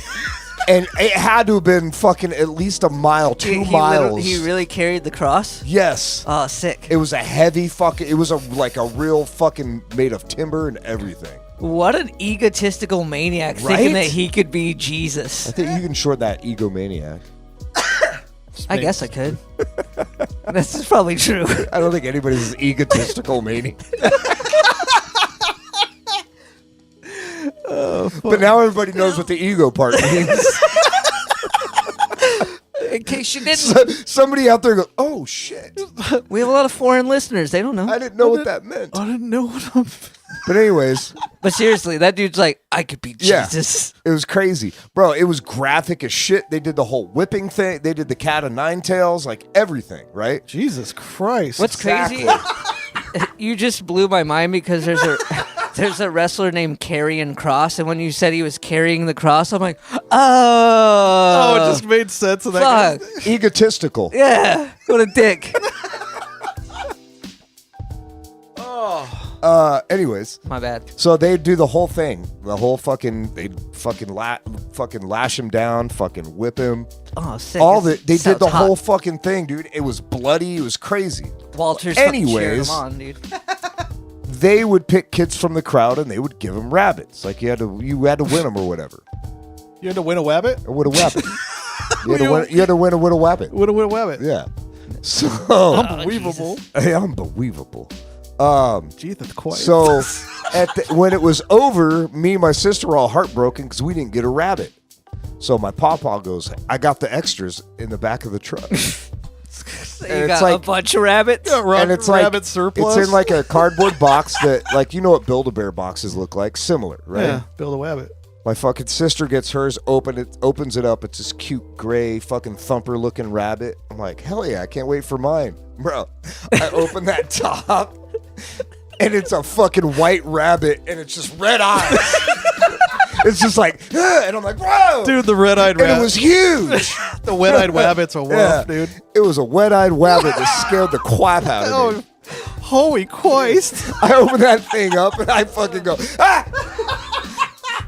And it had to have been fucking at least a mile, 2 miles. He really carried the cross? Yes. Oh, sick. It was a heavy fucking. It was like a real fucking made of timber and everything. What an egotistical maniac Right? thinking that he could be I Jesus. think you can short that egomaniac. I guess I could. This is probably true. I don't think anybody's an egotistical maniac. But now everybody knows what the ego part means. In case you didn't, Somebody out there goes, "Oh shit! we have a lot of foreign listeners. They don't know. I didn't know what that meant." I didn't know what I'm. But anyways, But seriously, that dude's like, I could be Yeah. Jesus. it was crazy, bro. It was graphic as shit. They did the whole whipping thing. They did the cat of nine tails, like everything, right? Jesus Christ. What's crazy? You just blew my mind because there's a wrestler named Karrion Kross, and when you said he was carrying the cross, I'm like, Oh, oh, it just made sense of that. fuck. Egotistical. Yeah, what a dick. Anyways, My bad. so they'd do the whole thing. The whole fucking, they'd fucking lash him down, fucking whip him. Oh, sick. They did Sounds the hot. whole fucking thing, dude. It was bloody. It was crazy. Walter's fucking cheering Anyways. him on, dude. They would pick kids from the crowd and they would give them rabbits. Like you had to win them or whatever. You had to win a wabbit? A widow wabbit. You had to win a widow wabbit. Would have win a wabbit. Yeah. So Unbelievable. unbelievable. Gee, that's quite. So when it was over, me and my sister were all heartbroken because we didn't get a rabbit. So my pawpaw goes, I got the extras in the back of the truck. So And you it's got a like- bunch of rabbits. And it's like rabbit surplus. it's in like a cardboard box that, like, you know what Build-A-Bear boxes look like, similar, right? Yeah, build a wabbit. My fucking sister gets hers, opens it up. It's this cute gray fucking thumper looking rabbit. I'm like, hell yeah, I can't wait for mine, bro. I open that top, and it's a fucking white rabbit, and it's just red eyes. It's just like, and I'm like, whoa, Dude, the red-eyed And rabbit. it was huge. The wet-eyed wabbit's a wolf, Yeah. dude. It was a wet-eyed rabbit that scared the crap out of me. Oh, holy Christ. I open that thing up, and I fucking go, ah!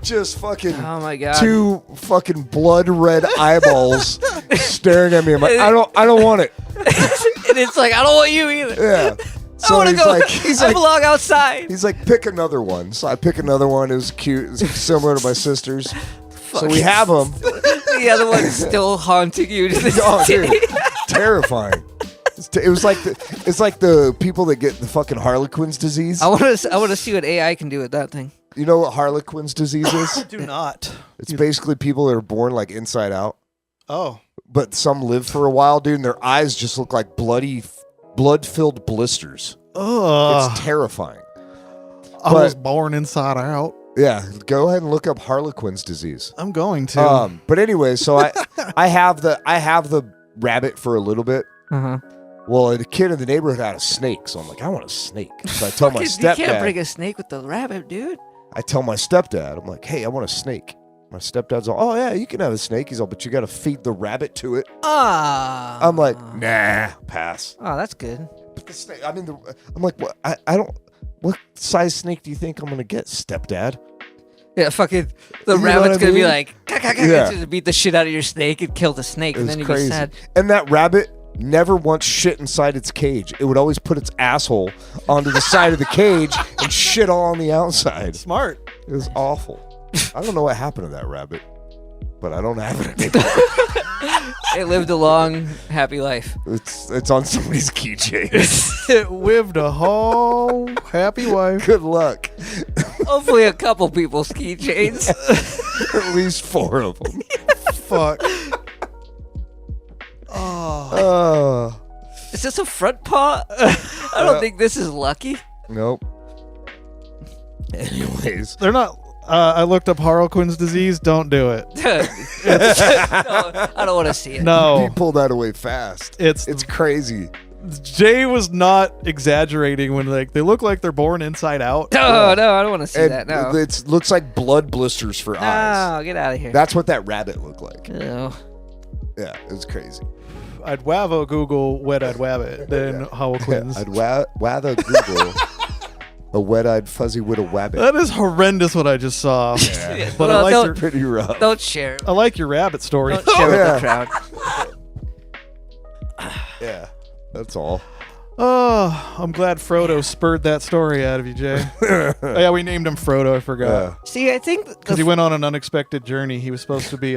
Just fucking Oh my god. two fucking blood red eyeballs staring at me. I'm like, I don't want it. And it's like, I don't want you either. Yeah. I So want to he's go. like, he's I like, belong outside. he's like, pick another one. So I pick another one. It was cute. It was similar to my sister's. So we have them. The other one's still haunting you to this Oh, day. dude, terrifying. It was like it's like the people that get the fucking Harlequin's disease. I want to see what AI can do with that thing. You know what Harlequin's disease is? Do not. It's basically people that are born like inside out, Oh. but some live for a while, dude, and their eyes just look like blood-filled blisters. Ugh. It's terrifying. I was born inside out. Yeah, go ahead and look up Harlequin's disease. I'm going to. But anyway, so I have the rabbit for a little bit. Uh-huh. Well, a kid in the neighborhood had a snake, so I'm like, I want a snake. So I tell my You can't bring stepdad. a snake with the rabbit, dude. I tell my stepdad, I'm like, hey, I want a snake. My stepdad's all, oh yeah, you can have a snake. He's all, but you got to feed the rabbit to it. Ah. I'm like, nah, pass. Oh, that's good. But the snake, I mean, I'm like, what? I don't. What size snake do you think I'm gonna get, stepdad? Yeah, fucking the You know rabbit's what I gonna be mean? like, Yeah. just beat the shit out of your snake and kill the snake, It and was then you'd crazy. be sad. And that rabbit never once shit inside its cage. It would always put its asshole onto the side of the cage and shit all on the outside. Smart. It was awful. I don't know what happened to that rabbit, but I don't have it anymore. It lived a long, happy life. It's on somebody's keychain. It lived a whole happy life. Good luck. Hopefully, a couple people's keychains. At least 4 of them. Fuck. Oh. Oh, Is this a front paw? I don't think this is lucky. nope. Anyways, They're not. I looked up Harlequin's disease. Don't do it. No, I don't want to see it. he No. pulled that away fast. It's It's crazy. Jay was not exaggerating when they look like they're born inside out. No, I don't want to see And that. No. it looks like blood blisters for eyes. No, get out of here. That's what that rabbit looked like. No. Yeah, it was crazy. I'd wavo Google wet-eyed wabbit than Harlequins. I'd rather Google a wet-eyed fuzzy widow wabbit. That is horrendous what I just saw. Yeah. But Well, I like don't- your Pretty rough. Don't share. I like your rabbit story. Don't share with yeah. the crowd. Yeah, that's all. Oh, I'm glad Frodo spurred that story out of you, Jay. Oh, yeah, we named him Frodo. I forgot. Yeah. See, I think Because he went on an unexpected journey. He was supposed to be He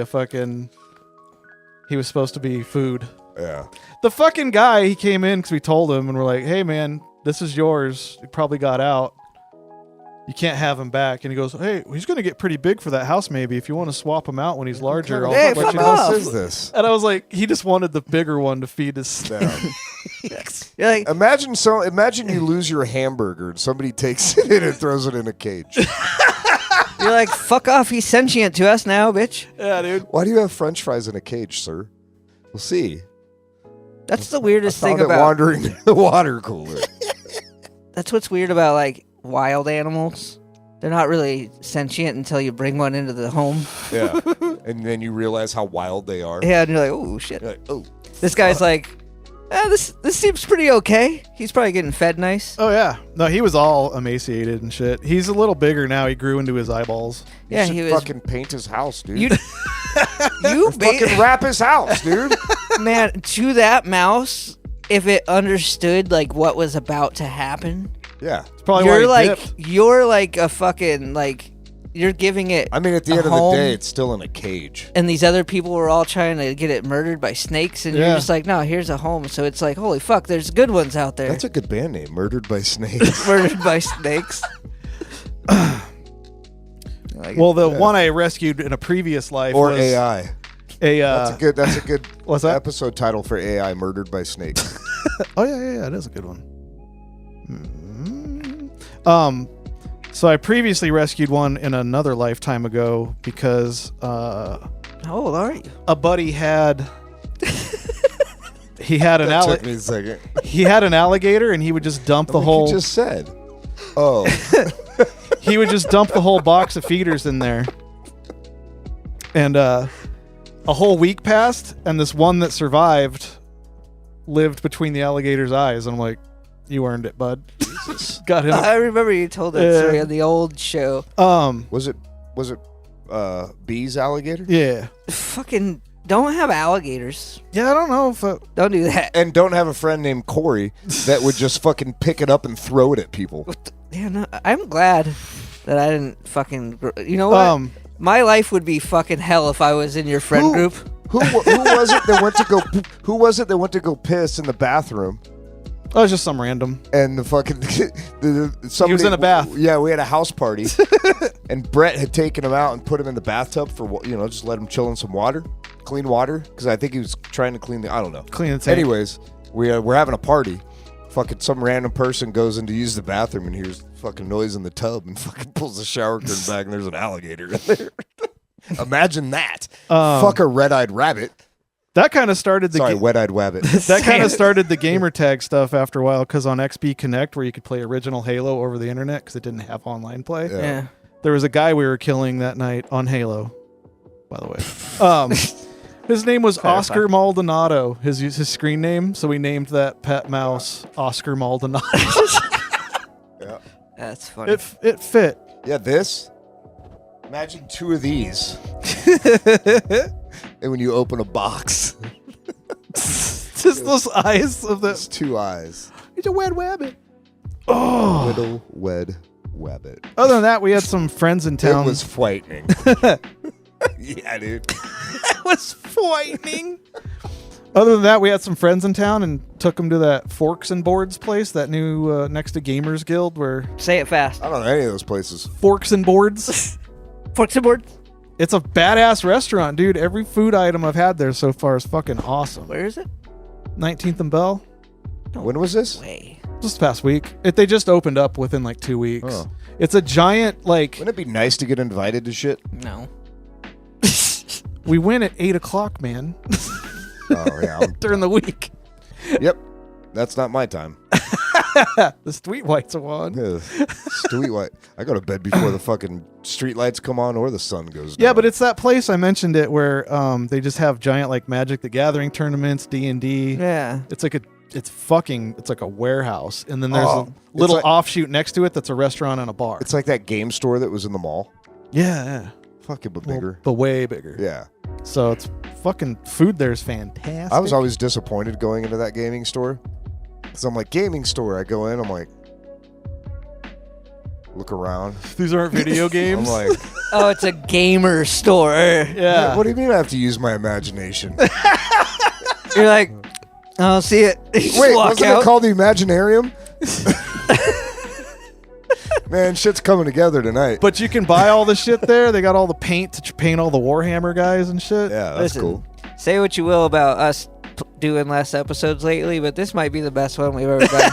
was supposed to be food. Yeah. The fucking guy, he came in because we told him, and we're like, hey, man, this is yours. He probably got out. You can't have him back. And he goes, hey, he's going to get pretty big for that house, maybe. If you want to swap him out when he's larger, I'll Hey, let fuck you off. know. What is this? And I was like, he just wanted the bigger one to feed his snake. Yeah. You're like, Imagine you lose your hamburger and somebody takes it in and throws it in a cage. you're like, fuck off. He's sentient to us now, bitch. Yeah, dude. Why do you have French fries in a cage, sir? We'll see. That's the weirdest thing Found it about. wandering in the water cooler. That's what's weird about like wild animals. They're not really sentient until you bring one into the home. Yeah. And then you realize how wild they are. Yeah, and you're like, oh shit. You're like, oh. This guy's like This seems pretty okay. He's probably getting fed nice. Oh yeah, no, he was all emaciated and shit. He's a little bigger now. He grew into his eyeballs. Yeah, you he should was. fucking paint his house, dude. You fucking wrap his house, dude. man, to that mouse, if it understood like what was about to happen, Yeah. It's probably why he you're dipped. like a fucking like you're giving it. I mean, at the a end of the home, day, it's still in a cage. and these other people were all trying to get it murdered by snakes, and Yeah. you're just like, no, here's a home. So it's like, holy fuck, there's good ones out there. That's a good band name, Murdered by Snakes. Murdered by snakes. Well, the one I rescued in a previous life or was AI. That's a good What's that? episode title for AI, Murdered by Snakes. Oh yeah, it is a good one. So I previously rescued one in another lifetime ago because How old are you? a buddy had he had an That took me a second. he had an alligator and he would just dump the Like whole you just said. Oh. he would just dump the whole box of feeders in there. And a whole week passed and this one that survived lived between the alligator's eyes. And I'm like, you earned it, bud. Got him. I remember you told that story on the old show. Was it Bee's alligator? Yeah. Fucking don't have alligators. Yeah, I don't know if Don't do that. And don't have a friend named Corey that would just fucking pick it up and throw it at people. Yeah, no, I'm glad that I didn't fucking. You know what? My life would be fucking hell if I was in your friend group. Who was it that went to go? Who was it that went to go piss in the bathroom? oh, it's just some random. And the fucking somebody, He was in a bath. Yeah, we had a house party, and Brett had taken him out and put him in the bathtub for just let him chill in some water, clean water, because I think he was trying to clean I don't know. Clean the tank. Anyways, we're having a party. Fucking some random person goes in to use the bathroom and hears fucking noise in the tub and fucking pulls the shower curtain back and there's an alligator in there. Imagine that. Fuck a red-eyed rabbit. That kind of started the Sorry, wet-eyed wabbit. that kind of started the gamer tag stuff after a while because on XP Connect where you could play original Halo over the internet because it didn't have online play. Yeah. Yeah. There was a guy we were killing that night on Halo, by the way. His name was Oscar Maldonado, his screen name, so we named that pet mouse Oscar Maldonado. Yeah. That's funny. It fit. Yeah, this. Imagine two of these. And when you open a box, Just those eyes of it's the. two eyes. It's a wed wabbit. Oh. Little wed wabbit. Other than that, we had some friends in town. It was frightening. Yeah, dude. It was frightening. Other than that, we had some friends in town and took them to that Forks and Boards place, that new next to Gamers Guild, where Say it fast. I don't know any of those places. Forks and Boards. Forks and boards. It's a badass restaurant, dude. Every food item I've had there so far is fucking awesome. Where is it? 19th and Bell, When was this? Way. just past week. They just opened up within like 2 weeks. Oh. It's a giant like. Wouldn't it be nice to get invited to shit? No. We went at 8:00, man, Oh, yeah. during the week. Yep. That's not my time. The street whites are on. Yeah, Sweet white. I go to bed before the fucking street lights come on or the sun goes down. Yeah, but it's that place I mentioned it where they just have giant like Magic the Gathering tournaments, D&D. Yeah. It's like a warehouse, and then there's Oh, a it's little like- offshoot next to it that's a restaurant and a bar. It's like that game store that was in the mall. Yeah. Fucking but Well, bigger. but way bigger. Yeah. So it's fucking food there is fantastic. I was always disappointed going into that gaming store. Because I'm like, gaming store. I go in, I'm like, look around. These aren't video I'm games. like, Oh, it's a gamer store. yeah. what do you mean I have to use my imagination? You're like, I'll see it. You just Wait, walk wasn't out. it called the Imaginarium? Man, shit's coming together tonight. But you can buy all the shit there. They got all the paint to paint all the Warhammer guys and shit. Yeah, that's Listen, cool. Say what you will about us doing less episodes lately, but this might be the best one we've ever done.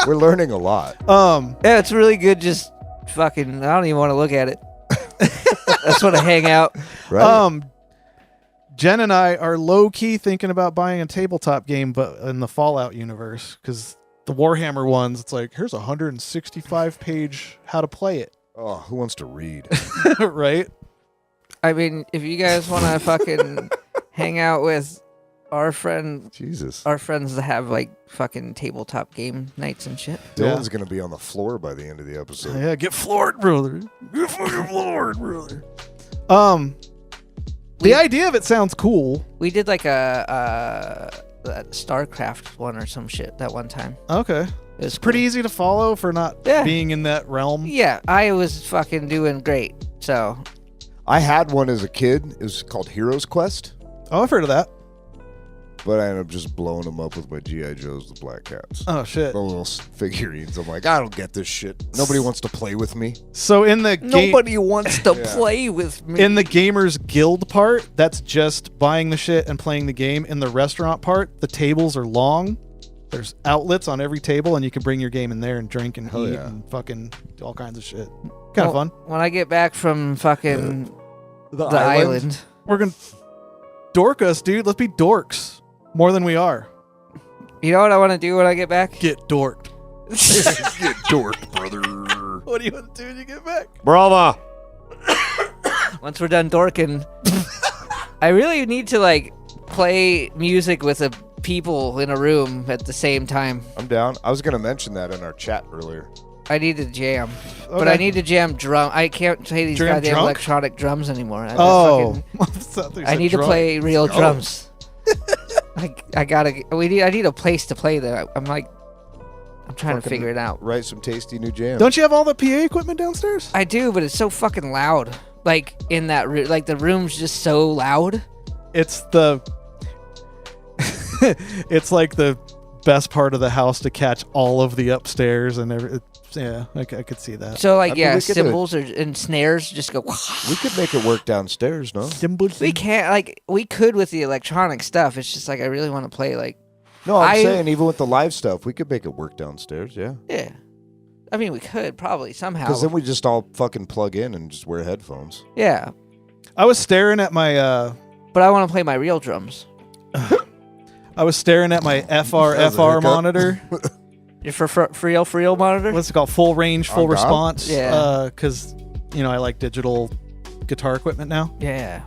We're learning a lot. Yeah, it's really good. Just fucking, I don't even want to look at it. I just want to hang out. Right? Jen and I are low key thinking about buying a tabletop game, but in the Fallout universe, because the Warhammer ones, it's like here's a 165-page how to play it, Oh, who wants to read? right? I mean, if you guys want to fucking hang out with our friends that have like fucking tabletop game nights and shit. Dylan's gonna be on the floor by the end of the episode. Yeah, get floored, brother. Get fucking floored, brother. The idea of it sounds cool. We did like a StarCraft one or some shit that one time. Okay. It was Pretty cool. easy to follow for not being in that realm. Yeah, I was fucking doing great. So I had one as a kid. It was called Heroes Quest, Oh, I've heard of that. but I ended up just blowing them up with my G.I. Joes, the Black Cats. Oh, shit. The little figurines. I'm like, I don't get this shit. Nobody wants to play with me. So in the nobody wants to Yeah. play with me. in the Gamers Guild part, that's just buying the shit and playing the game. In the restaurant part, the tables are long. There's outlets on every table, and you can bring your game in there and drink and Hell eat yeah. and fucking do all kinds of shit. Kind of fun. When I get back from fucking the island. We're going to dork us, dude. Let's be dorks more than we are. You know what I want to do when I get back? Get dorked. Get dorked, brother. What do you want to do when you get back? Brava. Once we're done dorking, I really need to like play music with a people in a room at the same time. I'm down. I was going to mention that in our chat earlier. I need to jam, but Okay. I need to jam drum. I can't play these Jam goddamn drunk? electronic drums anymore. I need to play real drums. I gotta. I need a place to play them. I'm trying to Fucking figure it out. Write some tasty new jams. Don't you have all the PA equipment downstairs? I do, but it's so fucking loud. Like in that room, like the room's just so loud. It's the it's like the best part of the house to catch all of the upstairs and yeah, I could see that. So like I mean, we could cymbals and snares just go. We could make it work downstairs, no? We can't we could with the electronic stuff. It's just like I really want to play like No, I'm saying even with the live stuff, we could make it work downstairs, yeah. yeah. I mean, we could probably somehow. Because then we just all fucking plug in and just wear headphones. Yeah, I was staring at my but I want to play my real drums. FR hiccup. monitor. Your for real monitor. What's it called? Full range, full On top? response. Yeah. Because I like digital guitar equipment now. Yeah.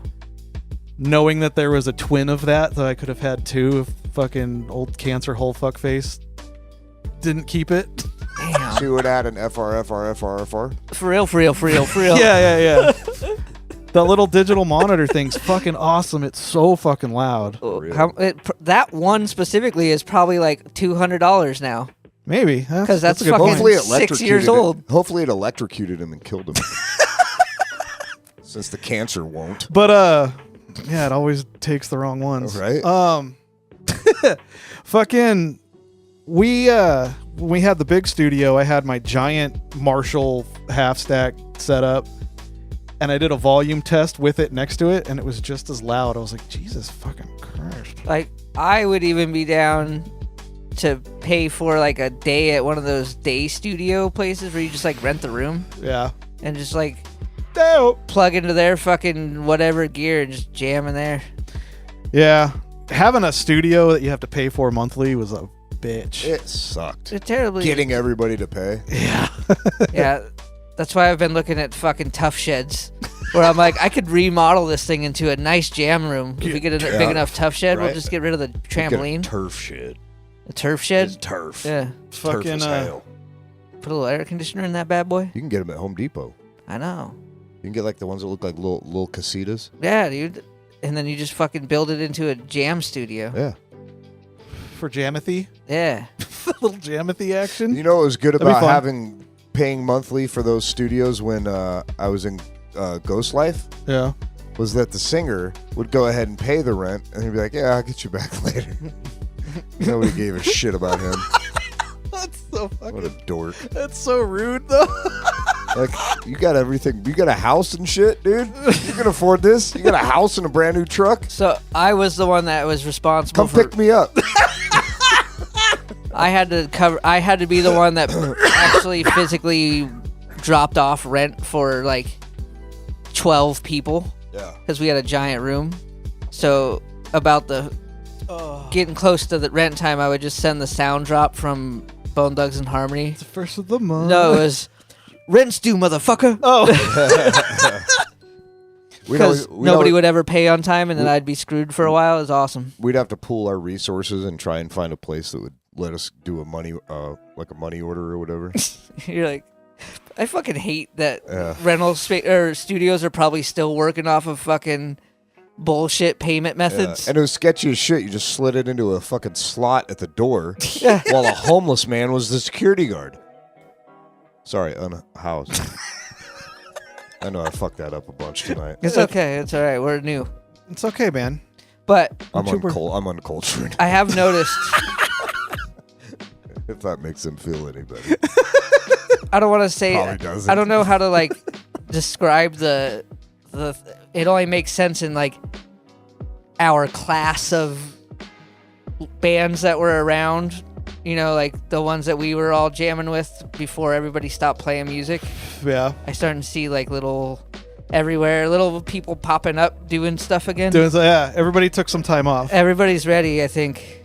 Knowing that there was a twin of that I could have had too if fucking old cancer hole fuckface didn't keep it. Damn. So you would add an FR. For real. Yeah. That little digital monitor thing's fucking awesome. It's so fucking loud. That one specifically is probably like $200 now. Maybe. Because that's a good fucking point. Hopefully it 6 electrocuted years old. Hopefully it electrocuted him and killed him. Since the cancer won't. But yeah, it always takes the wrong ones. Right. Fucking when we had the big studio, I had my giant Marshall half stack set up, and I did a volume test with it next to it, and it was just as loud. I was like, Jesus fucking Christ. Like, I would even be down to pay for like a day at one of those day studio places where you just like rent the room Yeah. and just like Dope. plug into their fucking whatever gear and just jam in there. Yeah. Having a studio that you have to pay for monthly was a bitch. It sucked. It's terribly. Getting everybody to pay. Yeah. Yeah. That's why I've been looking at fucking Tough Sheds. Where I'm like, I could remodel this thing into a nice jam room. If we get a Yeah. big enough Tough Shed, we'll Right. just get rid of the Get a trampoline. turf shed. A turf shed? It's turf. Yeah. Turf Fucking as hell. Put a little air conditioner in that bad boy. You can get them at Home Depot. I know. You can get like the ones that look like little casitas. Yeah, dude. And then you just fucking build it into a jam studio. Yeah. For Jamathy. Yeah. A little Jamathy action. You know what was good That'd be about fun. paying monthly for those studios when I was in Ghost Life Yeah. was that the singer would go ahead and pay the rent and he'd be like, yeah, I'll get you back later. Nobody gave a shit about him. That's so What fucking. a dork. That's so rude, though. Like, you got everything. You got a house and shit, dude. You can afford this. You got a house and a brand new truck. So I was the one that was responsible Come for. pick me up. I had to be the one that actually physically dropped off rent for like 12 people Yeah. because we had a giant room. So about the getting close to the rent time, I would just send the sound drop from Bone Thugs and Harmony. It's the first of the month. No, it was rent's due, motherfucker. Oh. because nobody would ever pay on time, and then I'd be screwed for a while. It was awesome. We'd have to pool our resources and try and find a place that would let us do a money order or whatever. You're like, I fucking hate that rental or studios are probably still working off of fucking bullshit payment methods. And it was sketchy as shit. You just slid it into a fucking slot at the door while a homeless man was the security guard. Sorry, unhoused. I know I fucked that up a bunch tonight. It's okay. It's all right. We're new. It's okay, man. But I'm uncultured. I have noticed. If that makes him feel any better. I don't want to say. Probably doesn't. I don't know how to like describe the. It only makes sense in like our class of bands that were around. You know, like the ones that we were all jamming with before everybody stopped playing music. Yeah. I started to see like little people popping up doing stuff again. Everybody took some time off. Everybody's ready, I think.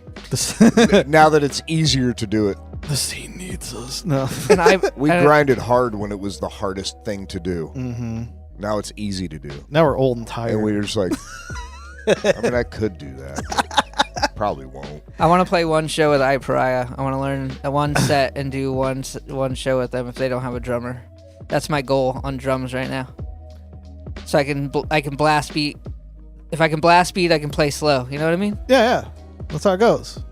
Now that it's easier to do it. The scene needs us. No. And we grinded hard when it was the hardest thing to do. Mm-hmm. Now it's easy to do. Now we're old and tired. And we're just like, I mean, I could do that. But probably won't. I want to play one show with iPariah. I want to learn one set and do one show with them if they don't have a drummer. That's my goal on drums right now. So I can blast beat. If I can blast beat, I can play slow. You know what I mean? Yeah. That's how it goes.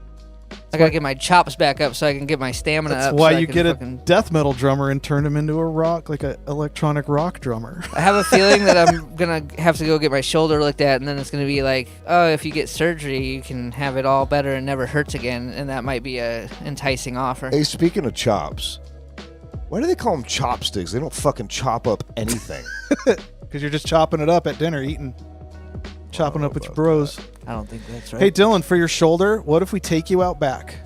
I gotta get my chops back up so I can get my stamina up. That's why you get a death metal drummer and turn him into like an electronic rock drummer. I have a feeling that I'm gonna have to go get my shoulder looked at, and then it's gonna be like, oh, if you get surgery, you can have it all better and never hurts again, and that might be a enticing offer. Hey, speaking of chops, why do they call them chopsticks? They don't fucking chop up anything. Because you're just chopping it up at dinner, chopping up with your bros. I don't think that's right. Hey, Dylan, for your shoulder, what if we take you out back?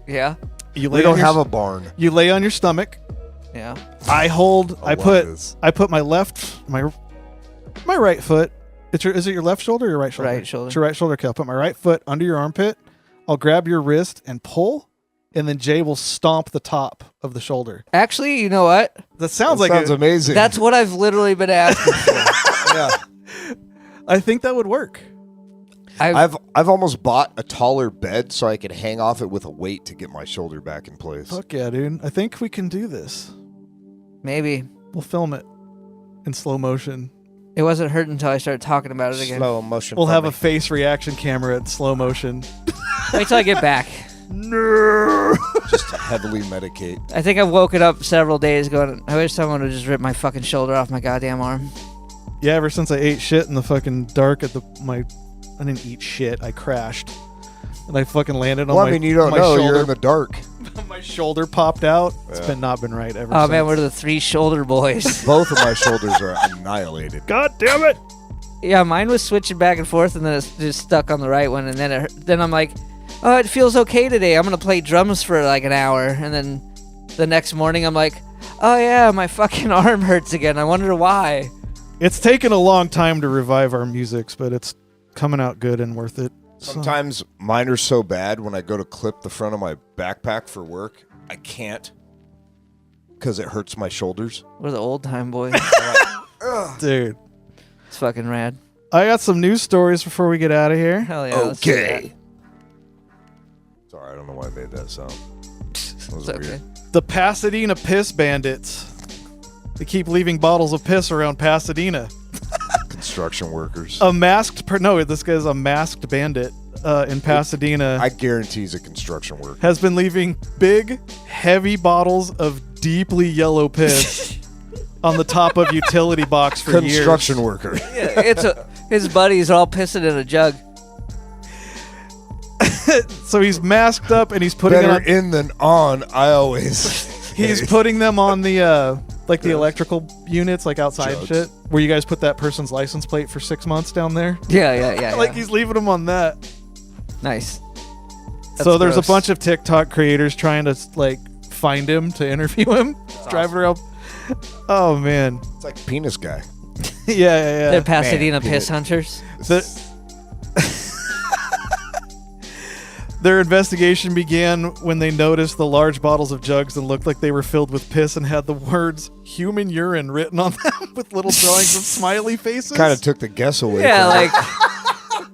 Yeah. We don't have a barn. You lay on your stomach. Yeah. I put my right foot. Is it your left shoulder or your right shoulder? Right shoulder. It's your right shoulder. Okay, I'll put my right foot under your armpit. I'll grab your wrist and pull, and then Jay will stomp the top of the shoulder. Actually, you know what? That sounds amazing. That's what I've literally been asking for. Yeah. I think that would work. I've almost bought a taller bed so I could hang off it with a weight to get my shoulder back in place. Fuck yeah, dude. I think we can do this. Maybe. We'll film it in slow motion. It wasn't hurting until I started talking about it again. Slow motion. We'll have a face reaction camera in slow motion. Wait till I get back. No. Just to heavily medicate. I think I've woken up several days going, I wish someone would just rip my fucking shoulder off my goddamn arm. Yeah, ever since I ate shit in the fucking dark I didn't eat shit. I crashed. And I fucking landed on my shoulder. Well, I mean, you don't know. You're in the dark. My shoulder popped out. It's not been right ever since. Oh, man, we're the three shoulder boys. Both of my shoulders are annihilated. God damn it. Yeah, mine was switching back and forth, and then it's just stuck on the right one. And then I'm like, oh, it feels okay today. I'm going to play drums for like an hour. And then the next morning, I'm like, oh, yeah, my fucking arm hurts again. I wonder why. It's taken a long time to revive our musics, but it's coming out good and worth it. Sometimes mine are so bad when I go to clip the front of my backpack for work, I can't because it hurts my shoulders. We're the old time boys. Dude. It's fucking rad. I got some news stories before we get out of here. Hell yeah. Okay. Sorry, I don't know why I made that sound. That was It's weird. okay. The Pasadena Piss Bandits. They keep leaving bottles of piss around Pasadena. Construction workers. This guy's a masked bandit in Pasadena. I guarantee he's a construction worker. Has been leaving big, heavy bottles of deeply yellow piss on the top of utility box for years. Construction worker. Yeah, his buddies are all pissing in a jug. So he's masked up and he's putting Better it on. in than on, I always. He's putting them on the the electrical units, like outside Jugs. shit, where you guys put that person's license plate for 6 months down there. Yeah. Like he's leaving them on that. Nice. So there's gross. a bunch of TikTok creators trying to like find him to interview him. Driving around. Oh man. It's like penis guy. Yeah. They're Pasadena Man, piss hunters. Their investigation began when they noticed the large bottles of jugs and looked like they were filled with piss and had the words "human urine" written on them with little drawings of smiley faces. Kind of took the guess away. Yeah, from like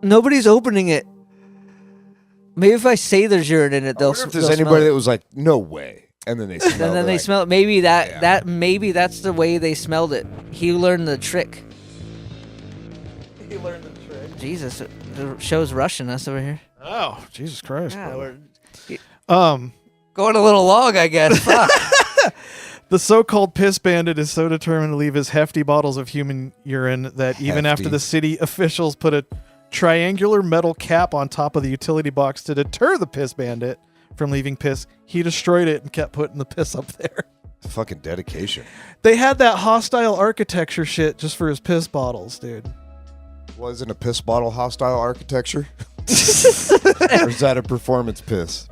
nobody's opening it. Maybe if I say there's urine in it, I they'll. wonder if there's they'll smell anybody it. that was like, "No way," and then they smell. And then they like, smell it. Maybe that Yeah. maybe that's the way they smelled it. He learned the trick. He learned the trick. Jesus, the show's rushing us over here. Oh, Jesus Christ! Yeah, brother. we're going a little long, I guess. Fuck. The so-called piss bandit is so determined to leave his hefty bottles of human urine that even after Hefty. the city officials put a triangular metal cap on top of the utility box to deter the piss bandit from leaving piss, he destroyed it and kept putting the piss up there. Fucking dedication. They had that hostile architecture shit just for his piss bottles, dude. Wasn't a piss bottle hostile architecture? Or is that a performance piece?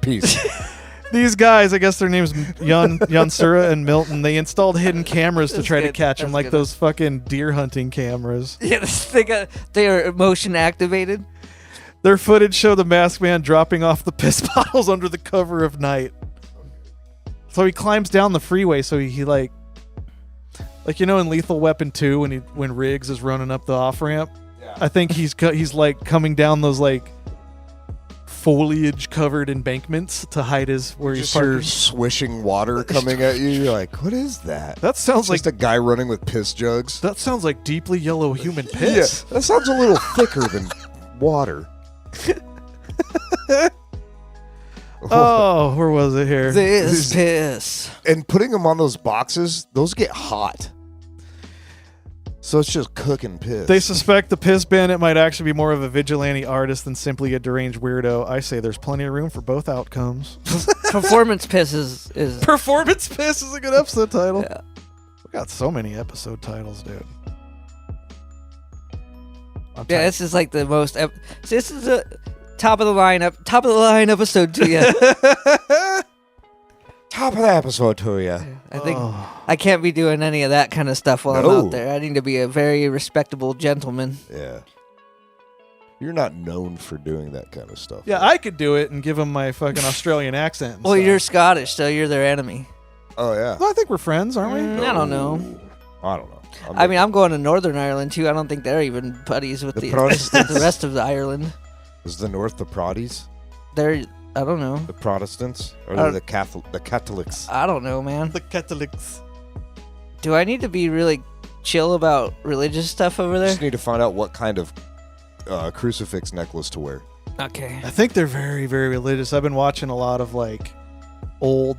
These guys, I guess their names Yansura and Milton, they installed hidden cameras to That's try to good. catch them, That's like good. those fucking deer hunting cameras. Yeah, they are motion activated. Their footage showed the masked man dropping off the piss bottles under the cover of night. So he climbs down the freeway. So he like you know in Lethal Weapon 2 when Riggs is running up the off ramp. Yeah. I think he's like coming down those like foliage covered embankments to hide his where he's Just your parking. swishing water coming at you. You're like, what is that? That sounds Just like a guy running with piss jugs. that sounds like deeply yellow human piss. Yeah, that sounds a little thicker than water. Oh, where was it here? This piss. And putting them on those boxes, those get hot. So it's just cooking piss. They suspect the piss bandit might actually be more of a vigilante artist than simply a deranged weirdo. I say there's plenty of room for both outcomes. Performance piss is Performance piss is a good episode title. yeah. We got so many episode titles, dude. I'm Yeah, tired. this is like the most. This is a top of the line episode to you. Top of the episode to you. I think Oh. I can't be doing any of that kind of stuff while I'm No. out there. I need to be a very respectable gentleman. Yeah. You're not known for doing that kind of stuff. Yeah, I could do it and give him my fucking Australian accent. and Well, stuff. you're Scottish, so you're their enemy. Oh, yeah. Well, I think we're friends, aren't we? I don't know. I don't know. I mean, I'm going to Northern Ireland too. I don't think they're even buddies with The the Protestants? the rest of the Ireland. Is the North the Proddies? They're I don't know. The Protestants? Or Uh, the Catholics? I don't know, man. The Catholics. Do I need to be really chill about religious stuff over there? Just need to find out what kind of crucifix necklace to wear. Okay. I think they're very, very religious. I've been watching a lot of like old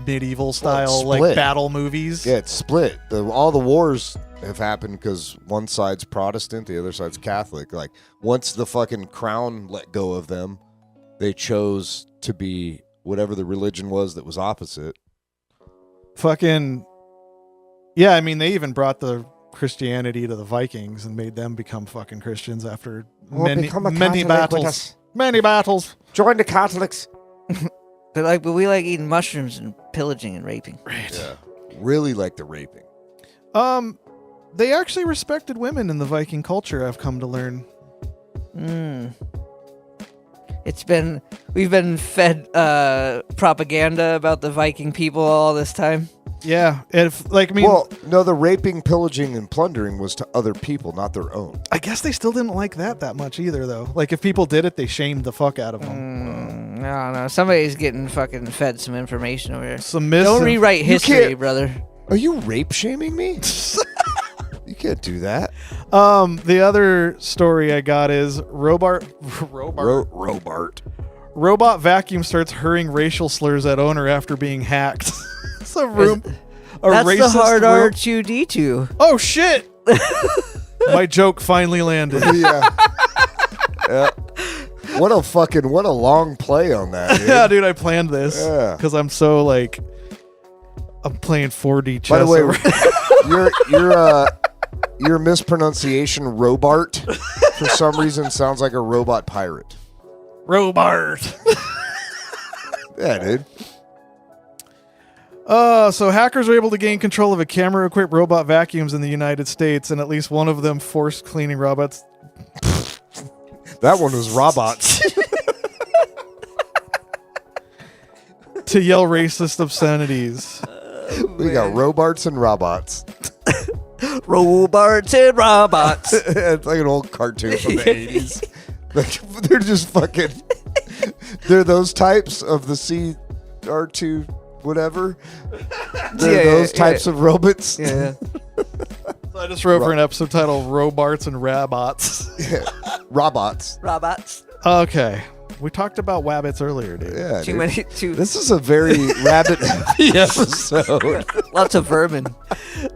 medieval style like split. battle movies. Yeah, it's split. All the wars have happened because one side's Protestant, the other side's Catholic. Like, once the fucking crown let go of them, they chose to be whatever the religion was that was opposite. Fucking yeah, I mean they even brought the Christianity to the Vikings and made them become fucking Christians after many battles. Many battles. Join the Catholics. But we like eating mushrooms and pillaging and raping. Yeah. Really like the raping. They actually respected women in the Viking culture, I've come to learn. We've been fed propaganda about the Viking people all this time. Yeah, Well, no, the raping, pillaging, and plundering was to other people, not their own. I guess they still didn't like that much either, though. Like, if people did it, they shamed the fuck out of them. I don't know. Somebody's getting fucking fed some information over here. Submissive. Don't rewrite history, can't- brother. Are you rape shaming me? You can't do that. The other story I got is Robart. Robot vacuum starts hurling racial slurs at owner after being hacked. It's a room. That's the racist hard room- R2D2. Oh shit! My joke finally landed. Yeah. Yeah. What a long play on that, dude. Yeah, dude, I planned this Yeah. because I'm so like I'm playing 4D chess. By the way, over- your mispronunciation, Robart, for some reason sounds like a robot pirate. Robart. Yeah, dude. So hackers were able to gain control of a camera-equipped robot vacuums in the United States, and at least one of them forced cleaning robots. That one was robots. To yell racist obscenities. We got robots and robots. Robots and robots. It's like an old cartoon from the 80s. Like, they're just fucking. They're those types of the CR2 whatever. They're those types of robots. Yeah. So I just wrote for an episode titled Robarts and Rabots. Robots. Robots. Okay. We talked about wabbits earlier, dude. Yeah. Too dude. many. This is a very rabbit heavy episode. Lots of vermin.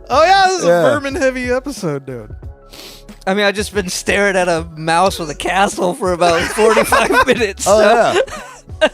Oh, yeah, this is Yeah. a vermin-heavy episode, dude. I mean, I've just been staring at a mouse with a castle for about 45 minutes. Oh, yeah.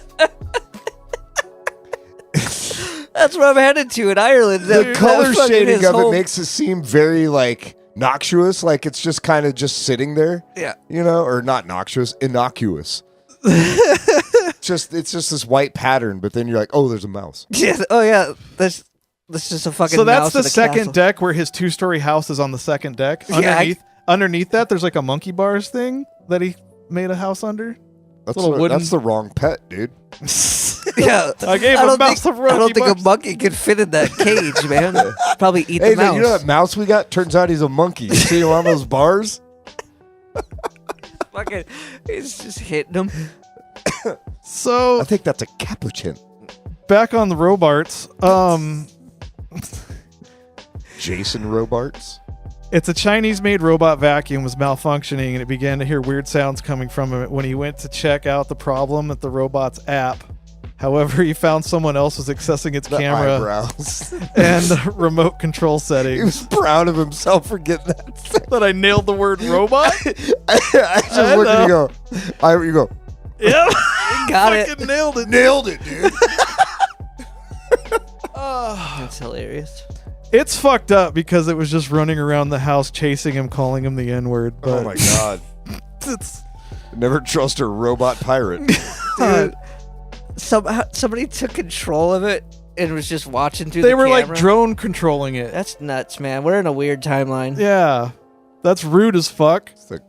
That's where I'm headed to in Ireland. The color fucking shading his of it whole- makes it seem very, like, noxious. Like, it's just kind of just sitting there. Yeah. You know? Or not noxious, innocuous. It's just this white pattern, but then you're like, oh, there's a mouse. Yeah. Oh, yeah. That's just a fucking So that's mouse the in a second castle. deck where his two-story house is on the second deck. Yeah, Underneath that, there's like a monkey bars thing that he made a house under. That's, Little wooden- that's the wrong pet, dude. Yeah. I gave a don't mouse think, a I don't monkey think a bars. monkey could fit in that cage, man. Probably eat Hey, the mouse. you know that mouse we got? Turns out he's a monkey. You see him on those bars? Fucking, it's just hitting him. So I think that's a capuchin. back on the Robarts, Jason Robarts. it's a Chinese-made robot vacuum was malfunctioning, and it began to hear weird sounds coming from it when he went to check out the problem at the robot's app. However, he found someone else was accessing its The camera eyebrows. and remote control He settings. was proud of himself for getting that thing. That I nailed the word robot. I just I look at you know. go. You go. Yep, Got it. fucking nailed it. Nailed it, dude. That's hilarious. It's fucked up because it was just running around the house chasing him, calling him the N-word. But Oh my god. it's, Never trust a robot pirate. Dude, somebody took control of it and was just watching through they the were camera. like drone controlling it. That's nuts, man. We're in a weird timeline. Yeah, that's rude as fuck. It's, like,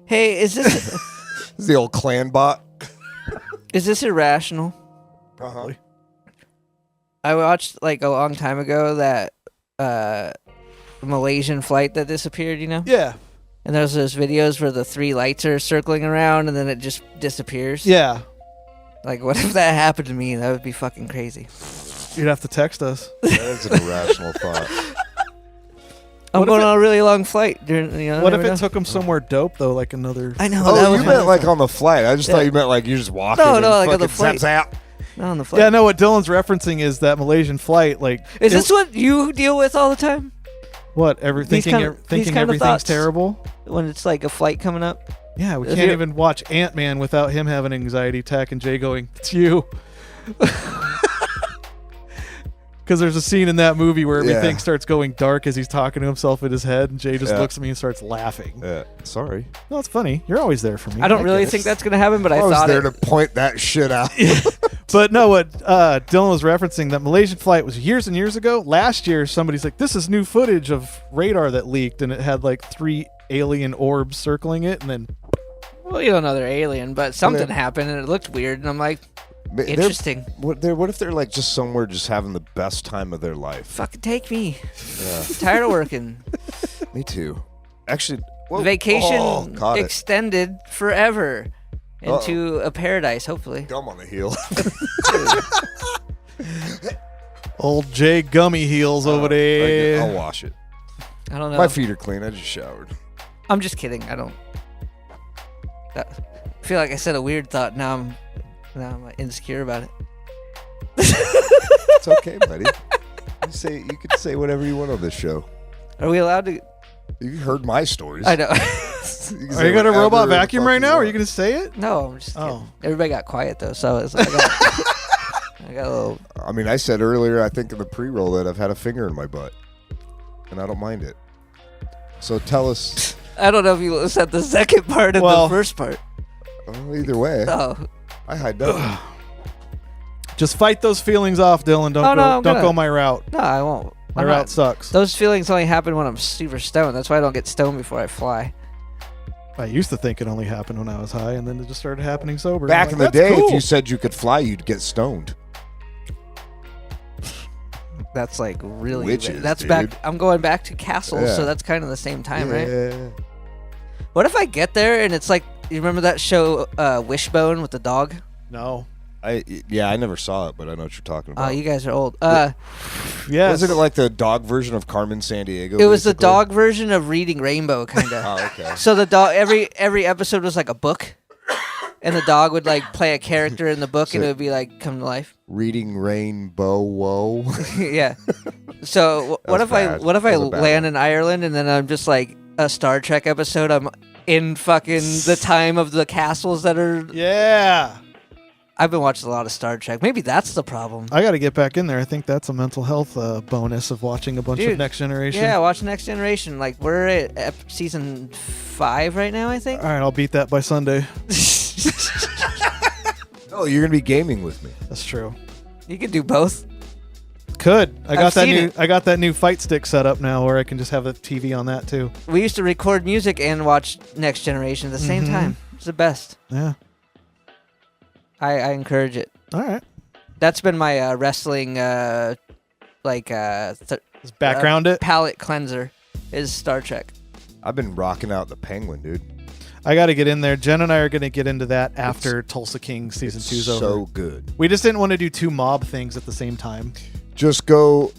Hey, is this it's the old clan bot. is this irrational? Uh-huh. I watched like a long time ago that Malaysian flight that disappeared, you know? Yeah, And there's those videos where the 3 lights are circling around and then it just disappears. yeah. Like, what if that happened to me? That would be fucking crazy. You'd have to text us. That is an irrational thought. I'm What if going it- on a really long flight. During, you know, What if never it know. took him somewhere dope though, like another? I know. that Oh, was you my meant like thought. on the flight. I just Yeah. thought you meant like you just walking. No, and no, like on the fucking flight. zaps out. Not on the flight. Yeah, no. What Dylan's referencing is that Malaysian flight. Like, Is this what you deal with all the time? what? These kind of Thinking thoughts? everything's terrible. When it's like a flight coming up? Yeah, we Is can't it- even watch Ant-Man without him having an anxiety attack and Jay going, "It's you." Because there's a scene in that movie where everything Yeah. starts going dark as he's talking to himself in his head, and Jay just Yeah. looks at me and starts laughing. Yeah, sorry. No, it's funny. You're always there for me. I don't really guess. think that's going to happen, but I, I was thought there it. to point that shit out. But no, what Dylan was referencing, that Malaysian flight was years and years ago. Last year, somebody's like, this is new footage of radar that leaked, and it had like 3 alien orbs circling it, and then Well, you don't know they're alien, but something Okay. happened and it looked weird, and I'm like, They're- interesting. What if they're like just somewhere just having the best time of their life? Fucking take me. Yeah, I'm tired of working. me too. Actually, whoa. Vacation Oh, caught it. extended forever into a paradise, hopefully. Gum on the heel. old Jay Gummy Heels over there. I'll wash it. I don't know. My feet are clean. I just showered. I'm just kidding. I don't. I feel like I said a weird thought. Now I'm insecure about it. It's okay, buddy. You could say whatever you want on this show. Are we allowed to? You heard my stories. I know. can Are say you got a whatever robot the vacuum fuck right you now? Are want. you going to say it? No, I'm just kidding. Oh. Everybody got quiet though, so I got I got a little. I mean, I said earlier, I think in the pre-roll that I've had a finger in my butt, and I don't mind it. So tell us. I don't know if you said the second part of Well- the first part. Well, either way, Oh, I hide nothing. Just fight those feelings off, Dylan. Don't Oh, no, I'm don't gonna- go my route. no, I won't. My I'm route not- sucks. Those feelings only happen when I'm super stoned. That's why I don't get stoned before I fly. I used to think it only happened when I was high, and then it just started happening sober. Back I'm in like, the "That's day, cool." if you said you could fly, you'd get stoned. That's like really. Witches, that's dude. back. I'm going back to castles, Yeah. so that's kind of the same time, right? Yeah. What if I get there and it's like, you remember that show Wishbone with the dog? No. I never saw it, but I know what you're talking Oh, about. you guys are old. Yes. Wasn't it like the dog version of Carmen Sandiego? It was the basically? dog version of Reading Rainbow, kind of. Oh, okay. So the dog, every episode was like a book, and the dog would like play a character in the book, and it would be like come to life. Reading Rainbow, whoa. Yeah. So That what was if I bad. what if I That was a bad land one. in Ireland and then I'm just like a Star Trek episode? I'm in fucking the time of the castles that are. Yeah. I've been watching a lot of Star Trek. Maybe that's the problem. I got to get back in there. I think that's a mental health bonus of watching a bunch of Dude, Next Generation. Yeah, watch Next Generation. Like we're at season 5 right now, I think. All right, I'll beat that by Sunday. Oh, you're gonna be gaming with me. That's true. You can do both. Could. I got I've that seen new it. I got that new fight stick set up now where I can just have a TV on that too. We used to record music and watch Next Generation at the same Mhm. time. It's the best. Yeah. I encourage it. All right. That's been my wrestling Just background it. palate cleanser is Star Trek. I've been rocking out the Penguin, dude. I got to get in there. Jen and I are going to get into that after Tulsa King season It's 2's so over. good. We just didn't want to do two mob things at the same time. Just go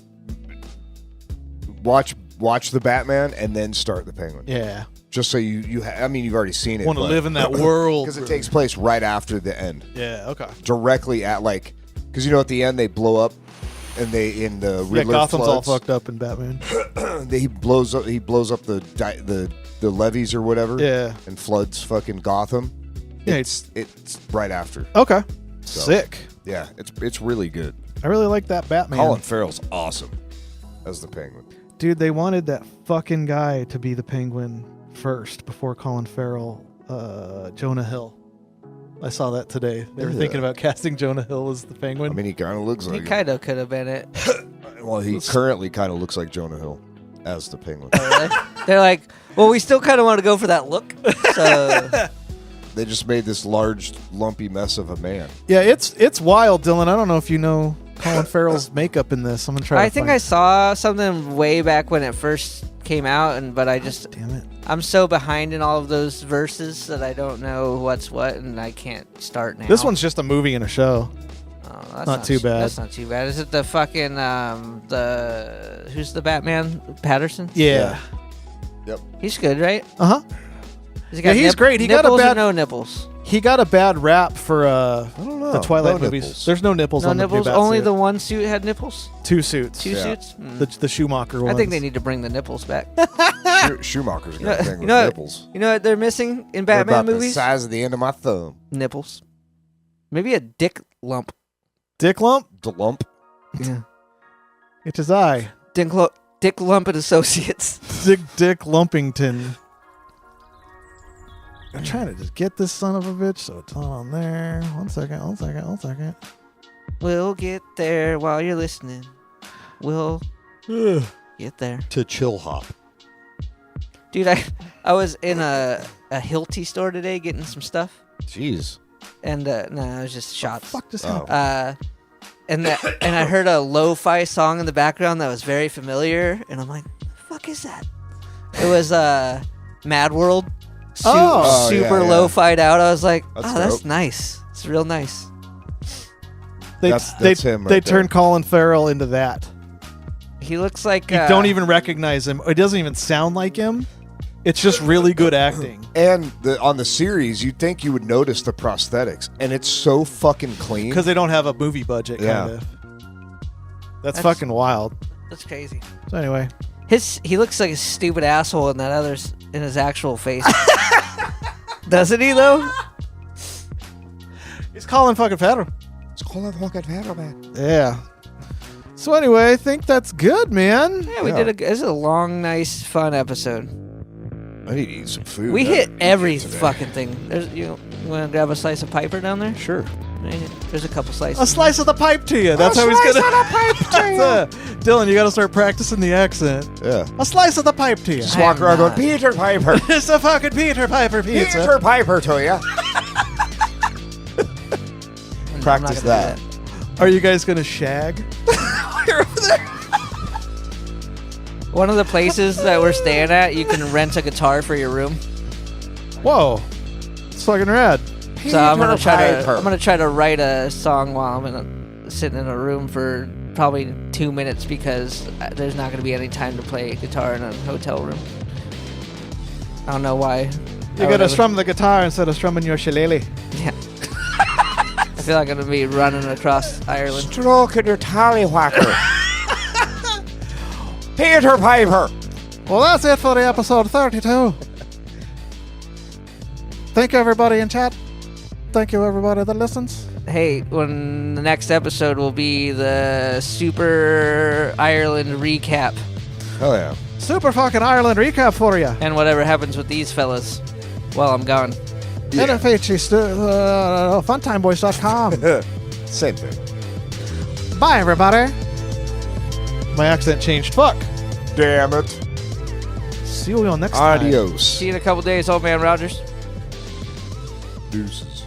watch the Batman and then start the Penguin. Yeah. Just so I mean, you've already seen it. Want to live in that world. because it takes place right after the end, Yeah, okay. directly at because at the end they blow up, and they in the Yeah, Riddler Gotham's all floods, fucked up in Batman. he blows up the levees or whatever. Yeah. And floods fucking Gotham. Yeah, It's right after. Okay. So, Sick. Yeah, it's really good. I really like that Batman. Colin Farrell's awesome as the Penguin. Dude, they wanted that fucking guy to be the Penguin first before Colin Farrell, Jonah Hill. I saw that today. They were Yeah. thinking about casting Jonah Hill as the Penguin. I mean, he kind of looks He like him. kind of could have been it. Well, he currently kind of looks like Jonah Hill as the Penguin. Really? They're like, well, we still kind of want to go for that look. So They just made this large, lumpy mess of a man. Yeah, it's wild, Dylan. I don't know if you know Colin Farrell's makeup in this. I'm gonna try. I think I saw something way back when it first came out, but Damn it! I'm so behind in all of those verses that I don't know what's what, and I can't start now. This one's just a movie and a show. Oh, that's not too bad. That's not too bad. Is it the fucking who's the Batman? Patterson? Yeah. He's good, right? Uh huh. Has he Yeah, he's great. He got a nipples or bad- no nipples. He got a bad rap for I don't know. the Twilight No movies. nipples. There's no nipples No on nipples. the new Only Batsuit. the one suit had nipples. Two suits. Two Yeah. suits. Mm. The Schumacher ones. I think they need to bring the nipples back. Schumacher's You know- got a thing you with know what- nipples. You know what they're missing in They're Batman about the movies? size of the end of my thumb. Nipples. Maybe a dick lump. Dick Lump. The lump. Yeah. It's his eye. Dick Lump and Associates. Dick Lumpington. I'm trying to just get this son of a bitch, so it's not on there. One second. We'll get there while you're listening. We'll get there. To chill hop. Dude, I was in a Hilti store today getting some stuff. Jeez. And no, it was just shots. Fuck this Oh. happened. And I heard a lo-fi song in the background that was very familiar, and I'm like, "The fuck is that?" It was Mad World. Oh. Super yeah, yeah. lo-fi'd out. I was like, That's that's dope. nice. It's real nice. That's him right They there. turned Colin Farrell into that. He looks like You don't even recognize him. It doesn't even sound like him. It's just really good acting. And on the series, you'd think you would notice the prosthetics, and it's so fucking clean. Because they don't have a movie budget, Yeah. kind of. That's That's- fucking wild. That's crazy. So anyway, He looks like a stupid asshole in that other's in his actual face. Doesn't he though? it's Colin fucking Farrell. It's called fucking man. Yeah. So anyway, I think that's good, man. Yeah, we Yeah. did. This is a long, nice, fun episode. I need to eat some food. We I hit didn't eat every today. fucking thing. There's you want to grab a slice of Piper down there? Sure. There's a couple slices. A slice of the pipe to you. That's how he's gonna. Dylan, you got to start practicing the accent. Yeah. A slice of the pipe to you. Just walk around going, not. Peter Piper. It's a fucking Peter Piper pizza. Peter Piper to you. I'm not Practice gonna do that. Are you guys gonna shag? One of the places that we're staying at, you can rent a guitar for your room. Whoa, it's fucking rad. So I'm gonna Piper. try to write a song while I'm sitting in a room for probably 2 minutes because there's not gonna be any time to play guitar in a hotel room. I don't know why. You gotta strum the guitar instead of strumming your shillelagh. Yeah. I feel like I'm gonna be running across Ireland. Stroking your tallywhacker. Peter Piper. Well, that's it for the episode 32. Thank you, everybody in chat. Thank you, everybody that listens. Hey, when the next episode will be the Super Ireland recap Hell yeah. Super fucking Ireland recap for you. and whatever happens with these fellas while I'm gone. Yeah. NFHC funtimeboys.com. Same thing. Bye, everybody. My accent changed. Fuck. Damn it. See you on next time. Adios. See you in a couple days, old man Rogers. Deuces.